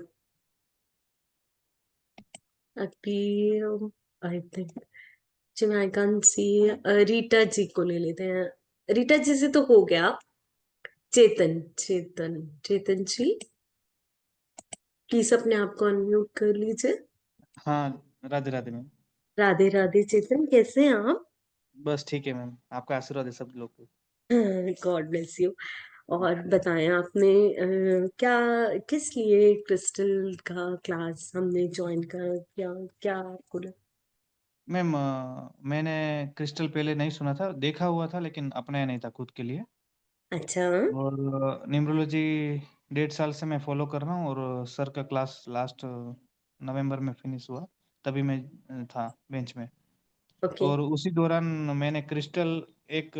अभी आई थिंक जी, I can see Rita ji को ले लेते हैं। रीटा जी से तो हो गया। चेतन चेतन चेतन जी, प्लीज अपने आप को अनम्यूट कर लीजिए। हाँ, राधे राधे मैम। राधे राधे चेतन, कैसे हैं आप? बस ठीक है मैम, आपका आशीर्वाद है सब लोग को। God bless you. और बताएं, आपने क्या, किस लिए क्रिस्टल का क्लास हमने ज्वाइन कर क्या क्या आपको मैम मैंने क्रिस्टल पहले नहीं सुना था, देखा हुआ था लेकिन अपनाया नहीं था खुद के लिए। अच्छा। और न्यूमरोलॉजी 1.5 साल से मैं फॉलो कर रहा हूँ, और सर का क्लास लास्ट नवंबर में फिनिश हुआ, तभी मैं था बेंच में। ओके और उसी दौरान मैंने क्रिस्टल एक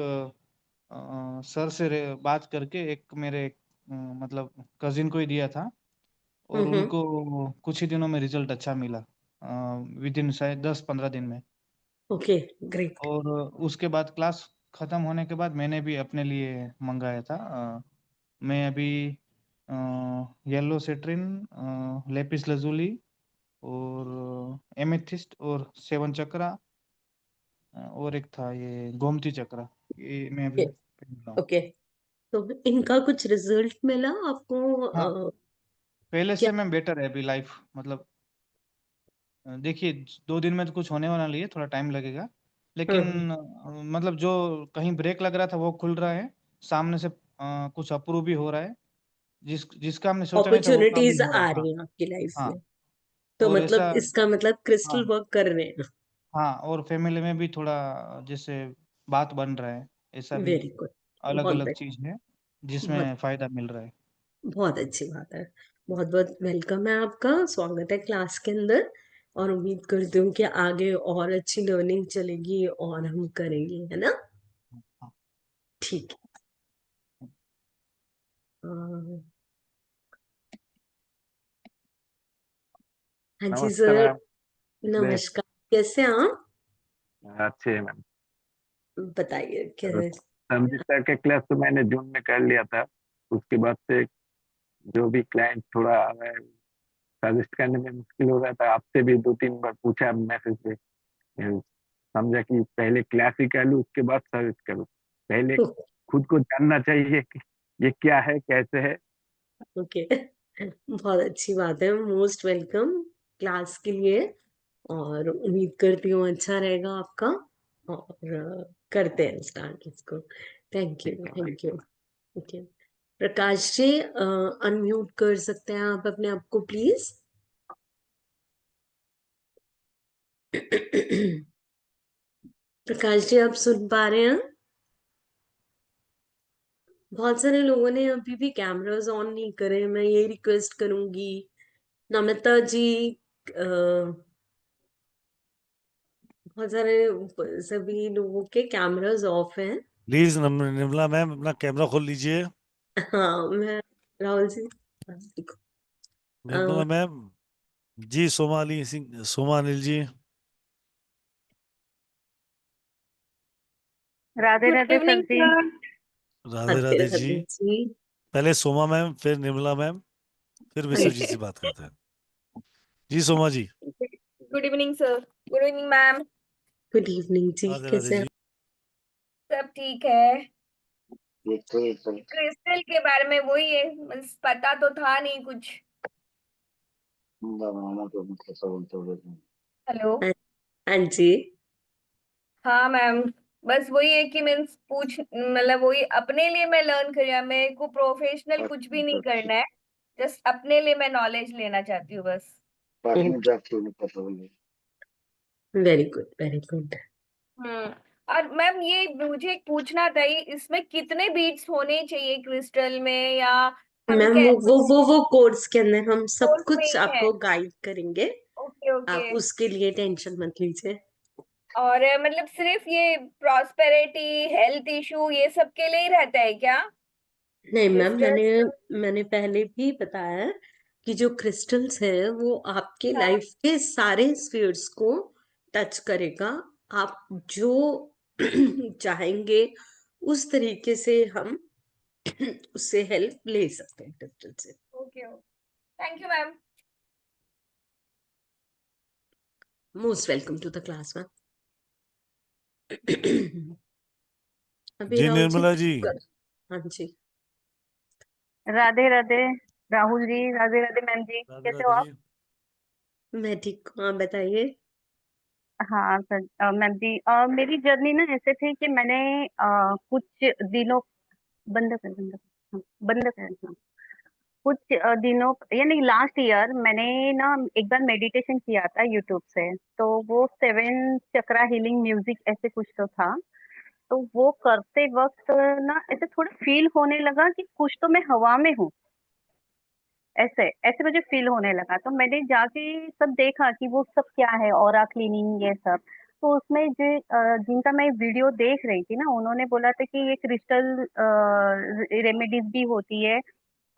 सर से बात करके एक मेरे मतलब कजिन को ही दिया था, और उनको कुछ ही दिनों में रिजल्ट अच्छा मिला, विद इन शायद 10-15 दिन में। ओके ग्रेट और उसके बाद क्लास खत्म होने के बाद मैंने भी अपने लिए मंगाया था। मैं अभी येलो सिट्रिन, लेपिस लजुली और एमेथिस्ट और 7 चक्रा, और एक था ये गोमती चक्रा, ये मैं अभी पहन रहा हूँ। ओके तो इनका कुछ रिजल्ट मिला आपको? हाँ, पहले क्या से मैं बेटर है अभी लाइफ, मतलब देखिए 2 दिन में तो कुछ होने वाला नहीं है, थोड़ा टाइम लगेगा, लेकिन मतलब जो कहीं ब्रेक लग रहा था वो खुल रहा है, सामने से कुछ अप्रूव भी हो रहा है, जिसका हमने सोचा नहीं था वो काम भी अपॉर्चुनिटीज हो रहा आ है। हाँ रही हैं आपकी लाइफ हाँ, में, तो और मतलब ऐसा, इसका मतलब क्रिस्टल हाँ वर्क कर रहे हैं। हाँ, और फैमिली में भी थोड़ा जैसे बात बन रहा है, ऐसा भी वेरी गुड, अलग बहुत अलग बेस्ट, चीज है बहुत जिसमें फायदा मिल रहा है। बहुत अच्छी बात है। बहुत बहुत वेलकम है आपका, स्वागत है क्लास के अंदर, और उम्मीद करती हूँ कि आगे और अच्छी लर्निंग चलेगी और हम करेंगे, है ना? हाँ, ठीक है। हाँ हाँ जी नमस्ते सर, मैम। नमस्कार, कैसे हैं आप? अच्छे है मैम। बताइए क्या है? संजीव सर के क्लास तो मैंने जून में कर लिया था। उसके बाद से जो भी क्लाइंट थोड़ा हमें सजेस्ट करने में मुश्किल हो रहा था, आपसे भी 2-3 बार पूछा मैसेज पे। मैं समझा कि पहले क्लास ही कर लूँ, उसके बाद सजेस्ट करूँ। पहले खुद को जानना चाहिए कि ये क्या है, कैसे है। ओके बहुत अच्छी बात है, मोस्ट वेलकम क्लास के लिए, और उम्मीद करती हूँ अच्छा रहेगा आपका, और करते हैं स्टार्ट इसको। Thank you thank you. Okay Prakash ji, unmute कर सकते हैं आप अपने आप को प्लीज? प्रकाश जी, आप सुन पा रहे हैं? बहुत सारे लोगों ने अभी भी कैमरास ऑन नहीं करे, मैं ये रिक्वेस्ट करूंगी। नमिता जी, बहुत सारे सभी लोगों के कैमरास ऑफ हैं। प्लीज निर्मला मैम अपना कैमरा खोल लीजिए। हाँ मैं, राहुल जी देखो, Nirmala ma'am ji, Soma Anil ji. Radhe good Radhe sir evening जी। सर। राधे राधे राधे जी। राधे जी। पहले सोमा मैम, फिर निर्मला मैम, फिर मिश्रा जी से बात करते हैं। जी Soma ji. Good evening sir. Good evening ma'am. Good evening जी, राधे राधे कैसे हैं? जी। सब ठीक है। क्रिस्टल के बारे में वही है, बस पता तो था नहीं कुछ। हेलो। हाँ हाँ जी। हाँ मैम, बस वही है कि मीन्स पूछ मतलब वही अपने लिए मैं लर्न कर रहा, मेरे को प्रोफेशनल कुछ भी नहीं करना है, जस्ट अपने लिए मैं नॉलेज लेना चाहती हूँ बस। Very good very good. और मैम ये मुझे एक पूछना था, ये इसमें कितने बीट्स होने चाहिए क्रिस्टल में, या हम मैम क्या वो कोर्स के अंदर हम सब कोर्स में कुछ ही है? आपको गाइड करेंगे, ओके ओके। आप उसके लिए टेंशन मत लीजिए। और मतलब सिर्फ ये प्रॉस्पेरिटी हेल्थ इशू ये सब के लिए ही रहता है क्या नहीं मैम, क्रिस्टल्स? मैंने पहले भी बताया कि जो क्रिस्टल्स है वो आपके हाँ। लाइफ के सारे स्फीयर्स को टच करेगा। आप जो चाहेंगे उस तरीके से हम उससे हेल्प ले सकते हैं क्रिस्टल से। Okay thank you ma'am. Most welcome to the class ma'am. अभी जी राहुल जी निर्मला जी। हाँ जी। राधे राधे राहुल जी, राधे राधे मैम जी, राधे कैसे हो राधे आप? जी। मैं ठीक हूँ, आप बताइए। हाँ सर, मैम जी, मेरी जर्नी ना ऐसे थी कि मैंने कुछ दिनों हाँ, बंद कर हाँ। कुछ दिनों यानी लास्ट ईयर मैंने ना एक बार मेडिटेशन किया था यूट्यूब से, तो वो 7 चक्रा हीलिंग म्यूजिक ऐसे कुछ तो था। तो वो करते वक्त ना ऐसे थोड़ा फील होने लगा कि कुछ तो मैं हवा में हूँ, ऐसे ऐसे मुझे फील होने लगा। तो मैंने जाके सब देखा कि वो सब क्या है, ऑरा क्लीनिंग ये सब। तो उसमें जिनका मैं वीडियो देख रही थी ना, उन्होंने बोला था कि ये क्रिस्टल रेमेडीज भी होती है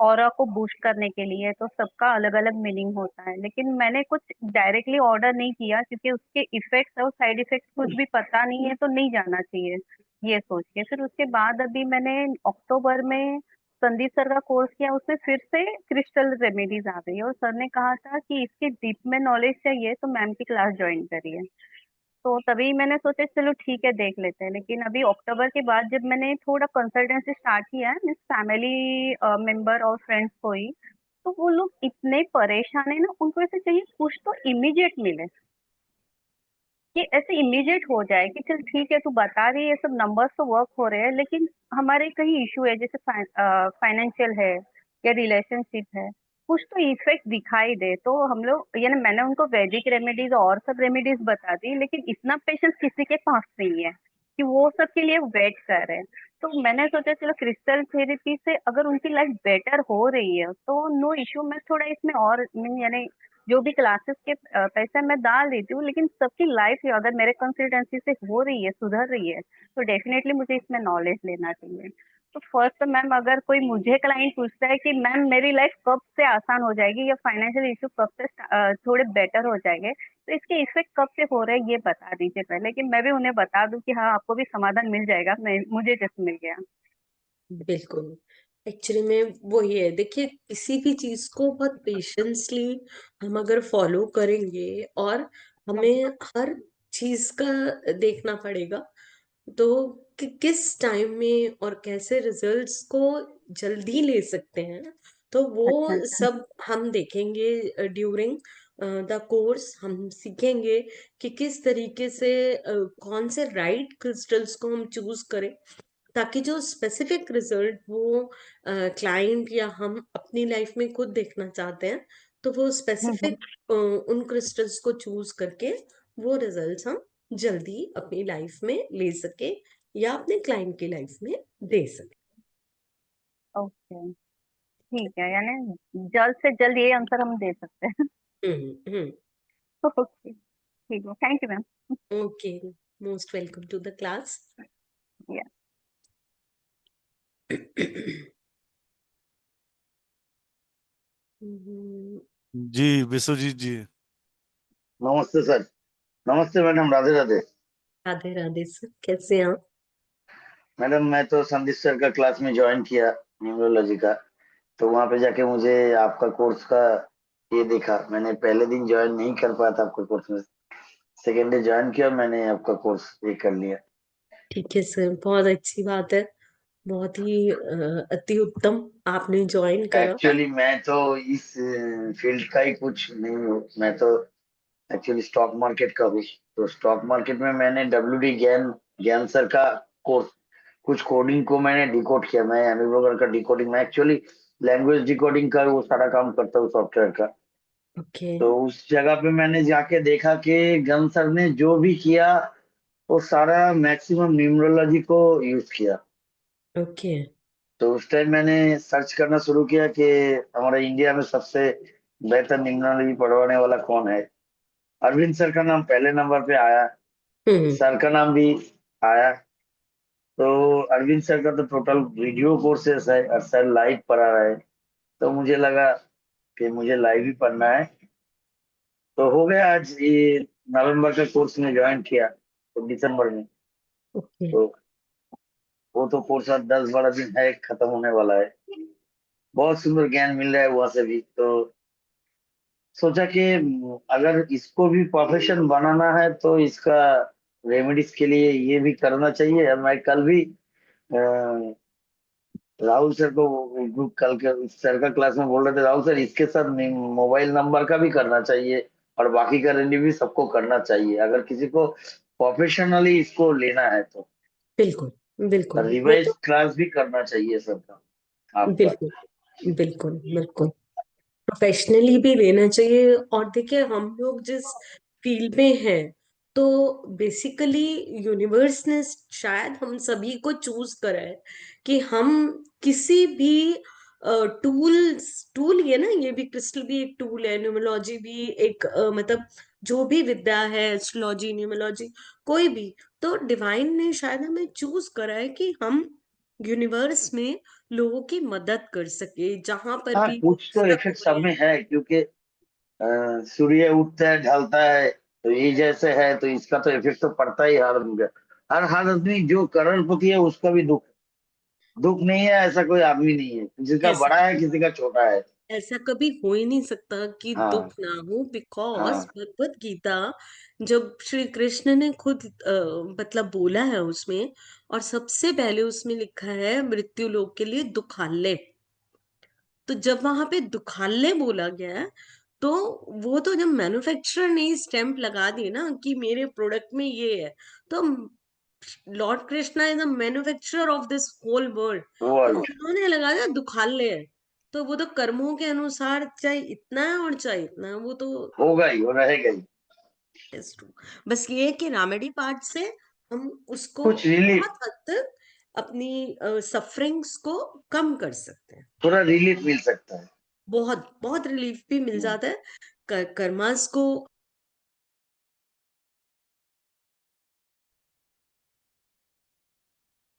ऑरा को बूस्ट करने के लिए। तो सबका अलग अलग मीनिंग होता है, लेकिन मैंने कुछ डायरेक्टली ऑर्डर नहीं किया क्योंकि उसके इफेक्ट्स और साइड इफेक्ट्स कुछ भी पता नहीं है, तो नहीं जाना चाहिए ये सोच के। फिर उसके बाद अभी मैंने अक्टूबर में संदीप सर का कोर्स किया, उसमें फिर से क्रिस्टल रेमेडीज आ गई और सर ने कहा था कि इसके डीप में नॉलेज चाहिए तो मैम की क्लास ज्वाइन करिए। तो तभी मैंने सोचा चलो ठीक है देख लेते हैं। लेकिन अभी अक्टूबर के बाद जब मैंने थोड़ा कंसल्टेंसी स्टार्ट किया है मीन्स फैमिली मेंबर और फ्रेंड्स को ही, तो वो लोग इतने परेशान है ना, उनको ऐसे चाहिए कुछ तो इमीडिएट मिले, कि ऐसे इमीडिएट हो जाए कि चल ठीक है तू बता रही है सब नंबर्स तो वर्क हो रहे हैं, लेकिन हमारे कहीं इशू है जैसे फाइनेंशियल है या रिलेशनशिप है, कुछ तो इफेक्ट दिखाई दे। तो हम लोग यानी मैंने उनको वैदिक रेमेडीज और सब रेमेडीज बता दी, लेकिन इतना पेशेंस किसी के पास नहीं है कि वो सब के लिए वेट कर रहे हैं। तो मैंने सोचा चलो क्रिस्टल थेरेपी से अगर उनकी लाइफ बेटर हो रही है तो नो इशू, मैं थोड़ा इसमें और यानी जो भी क्लासेस के पैसे मैं डाल देती हूँ, लेकिन सबकी लाइफ अगर मेरे कंसल्टेंसी से हो रही है, सुधर रही है, तो डेफिनेटली मुझे इसमें नॉलेज लेना चाहिए। तो फर्स्ट तो मैम अगर कोई मुझे क्लाइंट पूछता है कि मैम मेरी लाइफ कब से आसान हो जाएगी या फाइनेंशियल इशू कब से थोड़े बेटर हो जाएंगे, तो इसके इफेक्ट कब से हो रहे हैं ये बता दीजिए पहले, कि मैं भी उन्हें बता दूं कि हाँ आपको भी समाधान मिल जाएगा, मैं मुझे जैसे मिल गया। बिल्कुल। एक्चुअली में वो ये है, देखिए किसी भी चीज को बहुत पेशेंसली हम अगर फॉलो करेंगे और हमें हर चीज का देखना पड़ेगा, तो किस टाइम में और कैसे रिजल्ट्स को जल्दी ले सकते हैं, तो वो अच्छा अच्छा। सब हम देखेंगे ड्यूरिंग द कोर्स। हम सीखेंगे कि किस तरीके से कौन से राइट क्रिस्टल्स को हम चूज करें, ताकि जो स्पेसिफिक रिजल्ट वो क्लाइंट या हम अपनी लाइफ में खुद देखना चाहते हैं, तो वो स्पेसिफिक उन क्रिस्टल्स को चूज करके वो रिजल्ट्स हम जल्दी अपनी लाइफ में ले सके या अपने क्लाइंट की लाइफ में दे सके। ओके ठीक है, यानी जल्द से जल्द ये आंसर हम दे सकते हैं। हम्म। ओके ठीक है, thank you ma'am. Okay, most welcome to the class. या जी विश्वजीत जी। नमस्ते सर। नमस्ते मैडम, राधे राधे। राधे राधे सर, कैसे हैं आप? मैडम मैं तो संदीप सर का क्लास में ज्वाइन किया न्यूरोलॉजी का, तो वहां पे जाके मुझे आपका कोर्स का ये देखा। मैंने पहले दिन ज्वाइन नहीं कर पाया था आपका कोर्स में, सेकेंड डे ज्वाइन किया, मैंने आपका कोर्स ये कर लिया। ठीक है सर, बहुत अच्छी बात है, बहुत ही अति उत्तम आपने ज्वाइन करा। एक्चुअली मैं तो इस फील्ड का ही कुछ नहीं हूँ, मैं तो एक्चुअली स्टॉक मार्केट का हूँ। तो स्टॉक मार्केट में मैंने WD ज्ञान ज्ञान सर का कोर्स, कुछ कोडिंग को मैंने डिकोड किया। मैं एमिब्रोगर का डिकोडिंग, मैं एक्चुअली लैंग्वेज डिकोडिंग का वो सारा काम करता हूँ सॉफ्टवेयर का। ओके तो उस जगह पे मैंने जाके देखा कि गन सर ने जो भी किया वो सारा मैक्सिमम न्यूमरोलॉजी को यूज किया। ओके तो उस टाइम मैंने सर्च करना शुरू किया कि हमारे इंडिया में सबसे बेहतर न्यूमरोलॉजी पढ़वाने वाला कौन है। अरविंद सर का नाम पहले नंबर पे आया, सर का नाम भी आया। तो अरविंद सर का तो टोटल वीडियो कोर्सेस है और सर लाइव पढ़ा रहे, तो मुझे लगा कि मुझे लाइव ही पढ़ना है। तो हो गया, आज ये नवंबर का कोर्स में ज्वाइन किया तो दिसंबर में, ओके तो वो तो कोर्स अब 10-12 दिन है, खत्म होने वाला है। बहुत सुंदर ज्ञान मिल रहा है वहां से भी। तो सोचा कि अगर इसको भी प्रोफेशन बनाना है तो इसका रेमेडीज के लिए ये भी करना चाहिए। मैं कल भी राहुल सर को ग्रुप कल के सर का क्लास में बोल रहे थे, राहुल सर इसके साथ मोबाइल नंबर का भी करना चाहिए और बाकी का रेमेडी भी सबको करना चाहिए अगर किसी को प्रोफेशनली इसको लेना है तो। बिल्कुल बिल्कुल, वो रिवाइज तो क्लास भी करना चाहिए सबका आपका। बिल्कुल बिल्कुल बिल्कुल प्रोफेशनली भी लेना चाहिए। और देखिए हम लोग जिस फील्ड में हैं, तो बेसिकली यूनिवर्स ने शायद हम सभी को चूज करा है कि हम किसी भी टूल ही है ना, ये भी क्रिस्टल भी एक टूल है, न्यूमरोलॉजी भी एक मतलब जो भी विद्या है, एस्ट्रोलॉजी, न्यूमरोलॉजी, कोई भी, तो डिवाइन ने शायद हमें चूज करा है कि हम यूनिवर्स में लोगों की मदद कर सके जहां पर हाँ, भी वो कुछ तो stuck इफेक्ट हो सब रहे में हैं। है, क्योंकि सूर्य उगता है ढलता है, तो ये जैसे है तो इसका तो इफेक्ट तो पड़ता ही हर हर आदमी जो करोड़पति है उसका भी दुख दुख नहीं है, ऐसा कोई आदमी नहीं है, किसी का ऐसा बड़ा है किसी का छोटा है। ऐसा कभी हो ही नहीं सकता कि दुख हाँ ना हो, बिकॉज हाँ भगवत गीता जब श्री कृष्ण ने खुद मतलब बोला है उसमें, और सबसे पहले उसमें लिखा है मृत्यु लोक के लिए दुखालय। तो जब वहां पे दुखालय बोला गया है, तो वो तो जब मैन्युफैक्चरर ने स्टैंप लगा दी ना कि मेरे प्रोडक्ट में ये है, तो lord Krishna is the manufacturer of this whole world, तो वर्ल्ड उन्होंने लगा दिया दुखालय है। तो वो तो कर्मों के अनुसार चाहे इतना है और चाहे इतना है, वो तो होगा ही, वो रहेगा ही। is true। बस ये है कि रामेडी पार्ट से हम उसको कुछ रिलीफ, बहुत हद तक अपनी सफरिंग्स को कम कर सकते हैं, थोड़ा रिलीफ मिल सकता है। बहुत बहुत रिलीफ भी मिल जाता है। कर्मास को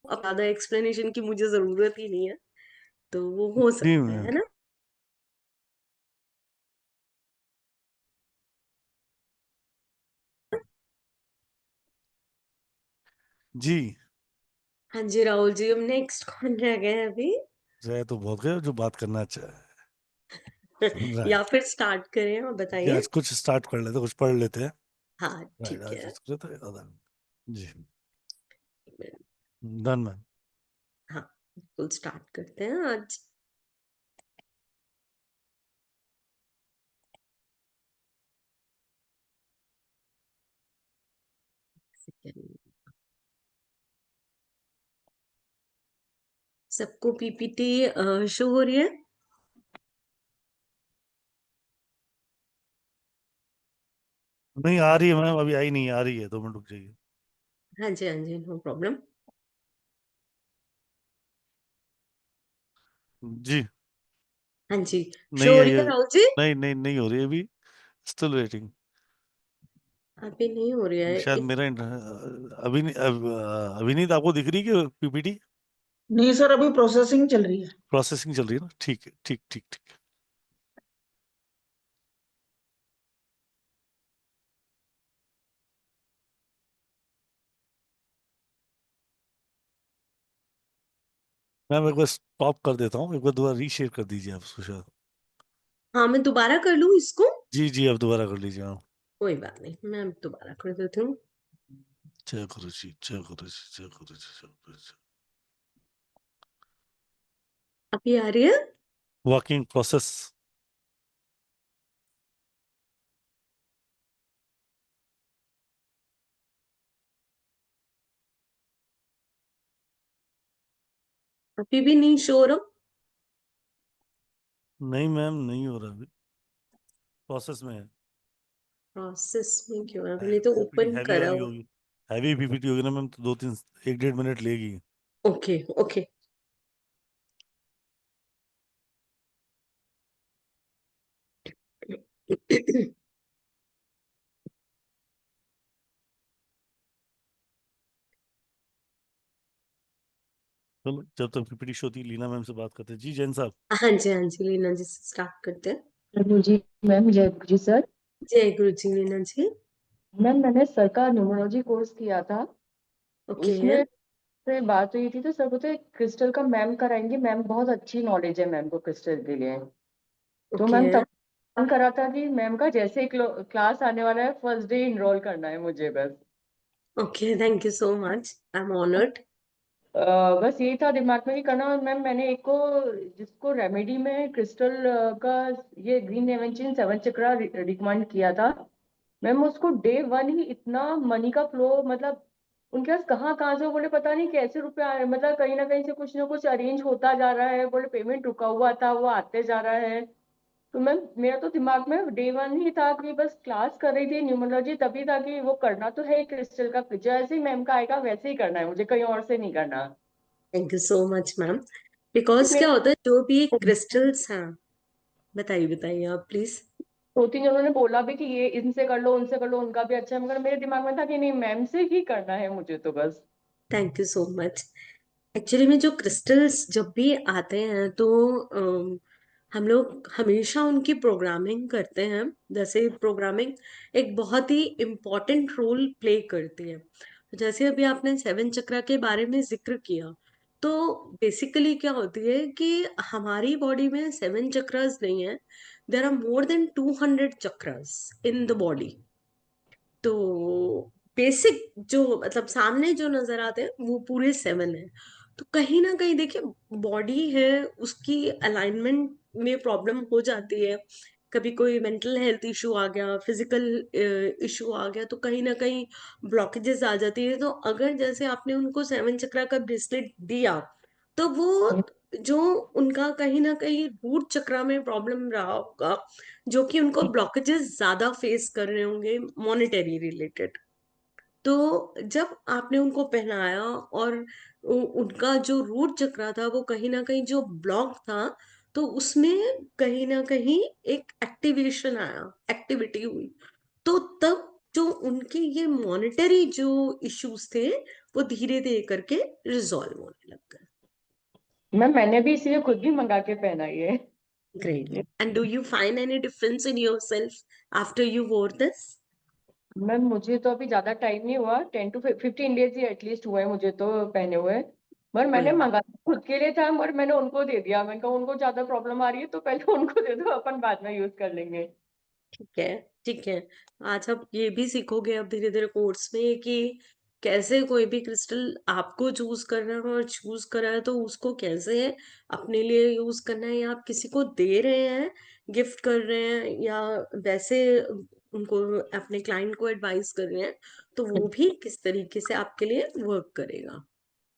अब ज्यादा एक्सप्लेनेशन की मुझे जरूरत ही नहीं है, तो वो हो जी सकता मैम। है ना। जी हाँ जी राहुल जी, अब नेक्स्ट कौन रह गए अभी? रहे तो बहुत गए जो बात करना चाहे। या राइट, फिर स्टार्ट करें और जी बताइए। आज कुछ स्टार्ट कर लेते, कुछ पढ़ लेते हैं। हाँ राइट, ठीक आज है। इसको जी डन मैम। हाँ बिल्कुल स्टार्ट करते हैं आज। सबको पीपीटी शो हो रही है? नहीं आ रही है मैम, अभी आई नहीं, आ रही है, 2 मिनट रुक जाइए। हाँ जी नो प्रॉब्लम। जी हाँ जी शो नहीं हो आई रही है, है राहुल जी? नहीं हो रही है अभी, स्टिल वेटिंग। अभी नहीं हो रही है शायद मेरा अभी नहीं, अभी नहीं, तो आपको दिख रही है कि पीपीटी नहीं सर, अभी प्रोसेसिंग चल रही है। प्रोसेसिंग चल रही है ना? ठीक है, ठीक ठीक ठीक। मैम एक बार स्टॉप कर देता हूँ, एक बार दोबारा रीशेयर कर दीजिए आप उसको शायद। हाँ मैं दोबारा कर लूँ इसको? जी आप दोबारा कर लीजिए। हाँ, कोई बात नहीं, मैं दोबारा कर देती हूँ। जय गुरु जी, जय गुरु जी, जय गुरु जी, जय गुरु जी। अभी आ रही है? Working process. अभी भी नहीं शो हो रहा? नहीं मैम, नहीं हो रहा अभी, प्रोसेस में है। प्रोसेस में क्यों है? मैंने तो पीपीटी ओपन हैवी करा वाली हुआ। होगी, हैवी पीपीटी होगी ना मैम, तो 2-3 1-1.5 मिनट लेगी। Okay okay. चलो जब तक पीपीटी शो होती है, लीना मैम से बात करते हैं। जी जैन साहब। हाँ जी लीना जी से स्टार्ट करते हैं। प्रभु जी मैम, जय गुरु जी सर। जय गुरु जी लीना जी। मैम मैंने सर का न्यूमरोलॉजी कोर्स किया था, ओके उसमें से बात हुई थी तो सर बोलते क्रिस्टल का मैम कराएंगे, मैम बहुत अच्छी नॉलेज है मैम को क्रिस्टल के लिए। तो ओके मैम तब मन करा था कि मैम का जैसे ही क्लास आने वाला है फर्स्ट डे इनरोल करना है मुझे बस। Okay, thank you so much, I am honoured. बस यही था दिमाग में कि करना। और मैम मैंने एक को जिसको रेमेडी में क्रिस्टल का ये ग्रीन एवेंचिन 7 चक्रा रिकमेंड किया था, मैम उसको डे 1 ही इतना मनी का फ्लो, मतलब उनके पास कहाँ कहाँ से, बोले पता नहीं कैसे रुपए आ रहे, मतलब कहीं ना कुछ ना कुछ अरेंज होता जा रहा है, बोले पेमेंट रुका हुआ था वो आते जा रहा है। तो मैम मेरा तो दिमाग में डे 1 ही था कि बस क्लास कर रही थी न्यूमरोलॉजी, तभी था कि वो करना तो है क्रिस्टल का, जैसे ही मैम का आएगा वैसे ही करना है मुझे, कहीं और से नहीं करना। Thank you so much ma'am. Because क्या मेरे होता है, जो भी क्रिस्टल्स हैं, बताइए बताइए आप प्लीज। 2-3 जनों ने बोला भी कि ये इनसे कर लो उनसे कर लो, उनका भी अच्छा है, मगर मेरे दिमाग में था कि नहीं, मैम से ही करना है मुझे तो बस। Thank you so much. Actually में जो क्रिस्टल्स जब भी आते हैं तो हम लोग हमेशा उनकी प्रोग्रामिंग करते हैं। जैसे प्रोग्रामिंग एक बहुत ही इम्पोर्टेंट रोल प्ले करती है। जैसे अभी आपने 7 चक्रा के बारे में जिक्र किया, तो बेसिकली क्या होती है कि हमारी बॉडी में 7 चक्रास नहीं है, there are more than 200 chakras in the body. तो बेसिक जो मतलब सामने जो नजर आते हैं वो पूरे 7 है। तो कहीं ना कहीं देखिए, बॉडी है उसकी अलाइनमेंट में प्रॉब्लम हो जाती है। कभी कोई मेंटल हेल्थ इशू आ गया, फिजिकल इशू आ गया, तो कहीं ना कहीं ब्लॉकेजेस आ जाती है। तो अगर जैसे आपने उनको 7 चक्रा का ब्रेसलेट दिया, तो वो जो उनका कहीं ना कहीं रूट चक्रा में प्रॉब्लम रहा होगा, जो कि उनको ब्लॉकेजेस ज्यादा फेस कर रहे होंगे मॉनेटरी रिलेटेड। तो जब आपने उनको पहनाया और उनका जो रूट चक्रा था वो कहीं ना कहीं जो ब्लॉक था, तो उसमें कहीं ना कहीं एक एक्टिवेशन आया, एक्टिविटी हुई। तो तब जो उनके ये मॉनेटरी जो इश्यूज थे वो धीरे धीरे करके रिजॉल्व होने लग गए। मैम मैंने भी इसीलिए खुद भी मंगा के पहना ये। Great. And do you find any difference in yourself after you वोर दिस? मैम मुझे तो अभी ज्यादा टाइम नहीं हुआ, 10 to 15 डेज ही एटलीस्ट हुए मुझे तो पहने हुए। पर मैंने मंगाया खुद के लिए था, पर मैंने उनको दे दिया। मैंने कहा उनको ज्यादा प्रॉब्लम आ रही है तो पहले उनको दे दो, अपन बाद में यूज कर लेंगे। ठीक है, ठीक है। आज आप ये भी सीखोगे अब धीरे धीरे कोर्स में कि कैसे कोई भी क्रिस्टल आपको चूज करना है, और चूज करा है तो उसको कैसे अपने लिए यूज करना है, या आप किसी को दे रहे हैं, गिफ्ट कर रहे हैं, या वैसे उनको अपने क्लाइंट को एडवाइस कर रहे हैं, तो वो भी किस तरीके से आपके लिए वर्क करेगा।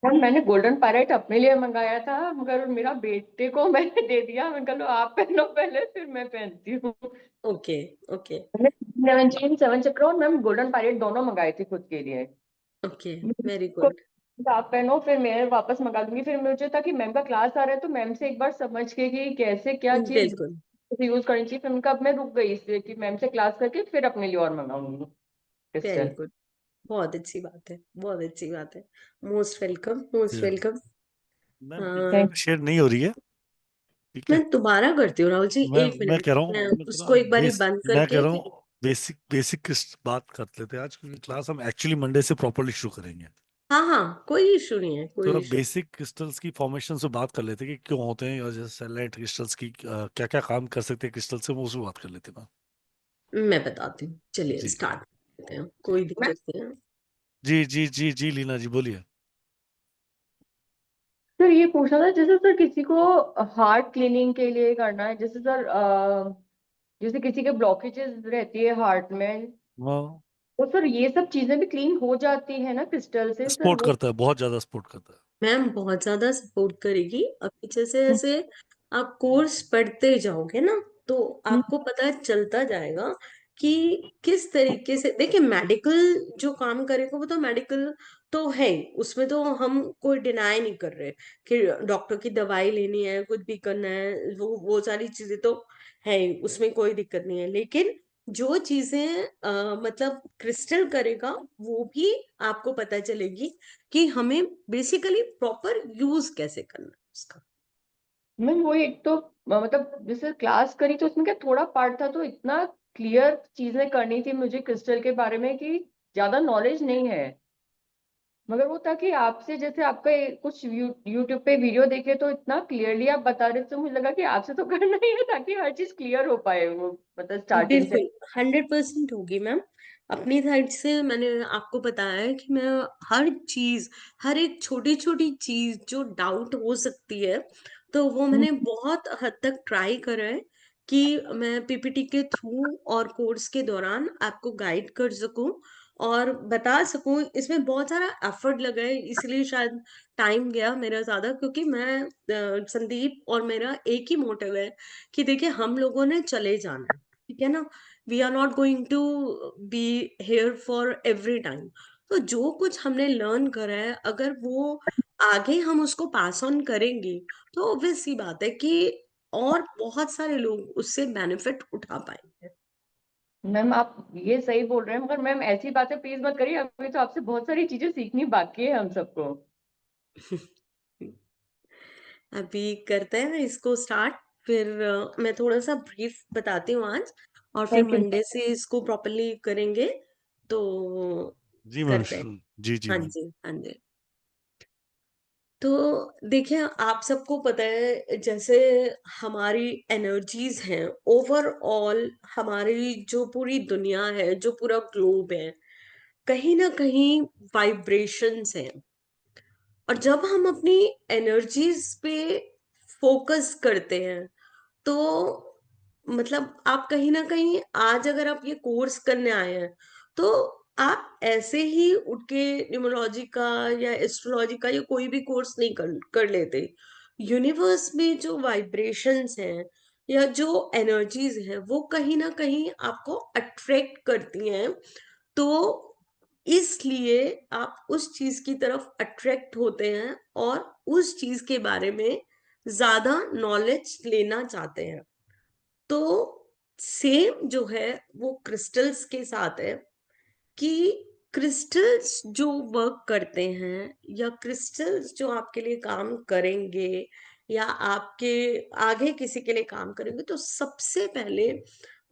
मैम मैंने गोल्डन पैरेट अपने लिए मंगाया था, मगर मेरा बेटे को मैंने दे दिया। मैंने कहा लो आप पहनो पहले, फिर मैं पहनती हूँ। ओके, ओके, मैंने 7 चक्र और मैम गोल्डन पैरेट दोनों मंगाए थे खुद के लिए। ओके, वेरी को गुड। आप पहनो, फिर मैं वापस मंगा दूंगी। फिर मुझे था कि मैम का क्लास आ रहा है तो मैम से एक बार समझ के कि कैसे क्या चीज बिल्कुल, यूज करनी चाहिए। फिर उनका अब मैं रुक गई इसलिए कि मैम से क्लास करके फिर अपने लिए और मंगाऊंगी वेरी क्रिस्टल। गुड। बहुत अच्छी बात है, बहुत अच्छी बात है। Most welcome, most welcome. Ma'am picture share नहीं हो रही है, ठीक है? मैं दोबारा करती हूँ राहुल जी, एक मैं मिनट। कह रहा मैं हूँ, मैं कह रहा उसको हूँ एक बारी बंद मैं कह करके रहा फिर। हूँ बेसिक बात कर लेते हैं आज, क्योंकि क्लास हम एक्चुअली मंडे से प्रॉपर्ली शुरू करेंगे। हाँ हाँ, कोई इशू नहीं है, तो कोई इशू। बेसिक क्रिस्टल्स की फॉर्मेशन से बात कर लेते हैं कि क्यों होते हैं, और जैसे सैटेलाइट क्रिस्टल्स की क्या क्या काम कर सकते हैं क्रिस्टल से, वो उसमें बात कर लेते हैं ना। मैं बताती हूँ, चलिए जी स्टार्ट करते हैं, कोई दिक्कत नहीं है। जी जी जी जी लीना जी बोलिए। सर ये पूछना था, जैसे सर किसी को हार्ट क्लीनिंग के लिए करना है, जैसे सर जैसे किसी के ब्लॉकेजेस रहती है हार्ट में, हाँ, तो सर ये सब चीजें भी क्लीन हो जाती है ना क्रिस्टल से सर सपोर्ट वो? करता है, बहुत ज्यादा सपोर्ट करता है। मैम बहुत ज्यादा सपोर्ट करेगी। अब जैसे जैसे आप कोर्स पढ़ते जाओगे ना, तो आपको पता चलता जाएगा कि किस तरीके से। देखिए, मेडिकल जो काम करेगा वो तो मेडिकल तो है ही, उसमें तो हम कोई डिनाई नहीं कर रहे कि डॉक्टर की दवाई लेनी है, कुछ भी करना है, वो सारी चीजें तो है ही, उसमें कोई दिक्कत नहीं है। लेकिन जो चीजें मतलब क्रिस्टल करेगा, वो भी आपको पता चलेगी कि हमें बेसिकली प्रॉपर यूज कैसे करना है उसका। मैम वो एक तो मतलब जैसे क्लास करी तो उसमें क्या थोड़ा पार्ट था, तो इतना क्लियर चीजें करनी थी मुझे क्रिस्टल के बारे में कि ज्यादा नॉलेज नहीं है। मगर वो था कि आपसे जैसे आपका कुछ यूट्यूब पे वीडियो देखे तो इतना क्लियरली आप बता रहे थे, तो मुझे लगा कि आपसे तो करना ही है ताकि हर चीज क्लियर हो पाए, वो मतलब स्टार्टिंग से। बिल्कुल 100% होगी मैम। अपनी साइड से मैंने आपको बताया है कि मैं हर चीज, हर एक छोटी छोटी चीज जो डाउट हो सकती है, तो वो मैंने बहुत हद तक ट्राई करा है कि मैं पीपीटी के थ्रू और कोर्स के दौरान आपको गाइड कर सकूं और बता सकूं। इसमें बहुत सारा एफर्ट लगा है, इसलिए शायद टाइम गया मेरा ज्यादा, क्योंकि मैं संदीप और मेरा एक ही मोटिव है कि देखिए, हम लोगों ने चले जाना है, ठीक है ना। We are not going to be here for every time. तो जो कुछ हमने लर्न करा है, अगर वो आगे हम उसको पास ऑन करेंगे तो ऑब्वियस सी बात है कि और बहुत सारे लोग उससे बेनिफिट उठा पाएंगे। मैम आप ये सही बोल रहे हैं, मगर मैम ऐसी बातें प्लीज मत करिए, अभी तो आपसे बहुत सारी चीजें सीखनी बाकी है हम सबको। अभी करते हैं इसको स्टार्ट, फिर मैं थोड़ा सा ब्रीफ बताती हूँ आज, और फिर थैंक यू। मंडे से इसको प्रॉपरली करेंगे तो जी मैम, करते हैं। जी जी हाँ मैम। जी, हाँ जी। तो देखिए, आप सबको पता है जैसे हमारी एनर्जीज हैं ओवरऑल, हमारी जो पूरी दुनिया है, जो पूरा ग्लोब है, कहीं ना कहीं वाइब्रेशंस हैं। और जब हम अपनी एनर्जीज पे फोकस करते हैं तो मतलब आप कहीं ना कहीं आज अगर आप ये कोर्स करने आए हैं तो आप ऐसे ही उठ के न्यूमरोलॉजी का या एस्ट्रोलॉजी का या कोई भी कोर्स नहीं कर लेते। यूनिवर्स में जो वाइब्रेशंस हैं या जो एनर्जीज हैं वो कहीं ना कहीं आपको अट्रैक्ट करती हैं, तो इसलिए आप उस चीज की तरफ अट्रैक्ट होते हैं और उस चीज के बारे में ज्यादा नॉलेज लेना चाहते हैं। तो सेम जो है वो क्रिस्टल्स के साथ है कि क्रिस्टल्स जो वर्क करते हैं या क्रिस्टल्स जो आपके लिए काम करेंगे या आपके आगे किसी के लिए काम करेंगे, तो सबसे पहले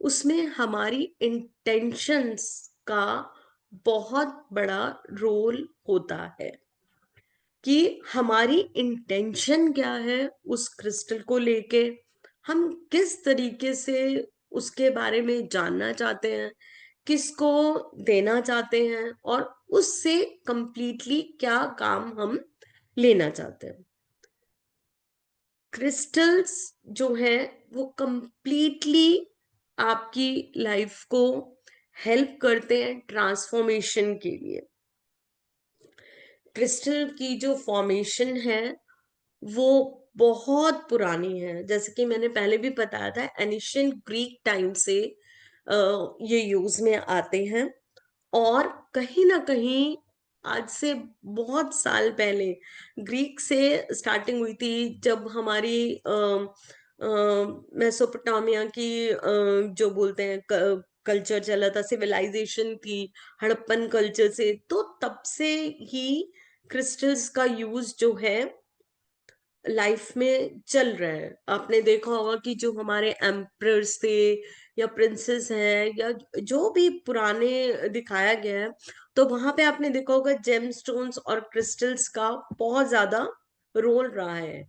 उसमें हमारी इंटेंशंस का बहुत बड़ा रोल होता है कि हमारी इंटेंशन क्या है उस क्रिस्टल को लेके, हम किस तरीके से उसके बारे में जानना चाहते हैं, किसको देना चाहते हैं, और उससे कंप्लीटली क्या काम हम लेना चाहते हैं। क्रिस्टल्स जो है वो कंप्लीटली आपकी लाइफ को हेल्प करते हैं ट्रांसफॉर्मेशन के लिए। क्रिस्टल की जो फॉर्मेशन है वो बहुत पुरानी है, जैसे कि मैंने पहले भी बताया था, एनिशियंट ग्रीक टाइम से ये यूज में आते हैं। और कहीं ना कहीं आज से बहुत साल पहले ग्रीक से स्टार्टिंग हुई थी, जब हमारी मेसोपोटामिया की जो बोलते हैं कल्चर चला था, सिविलाइजेशन थी हड़प्पन कल्चर से, तो तब से ही क्रिस्टल्स का यूज जो है लाइफ में चल रहा है। आपने देखा होगा कि जो हमारे एम्परर्स थे या प्रिंसेस हैं या जो भी पुराने दिखाया गया है, तो वहां पे आपने देखा होगा जेमस्टोन्स और क्रिस्टल्स का बहुत ज्यादा रोल रहा है।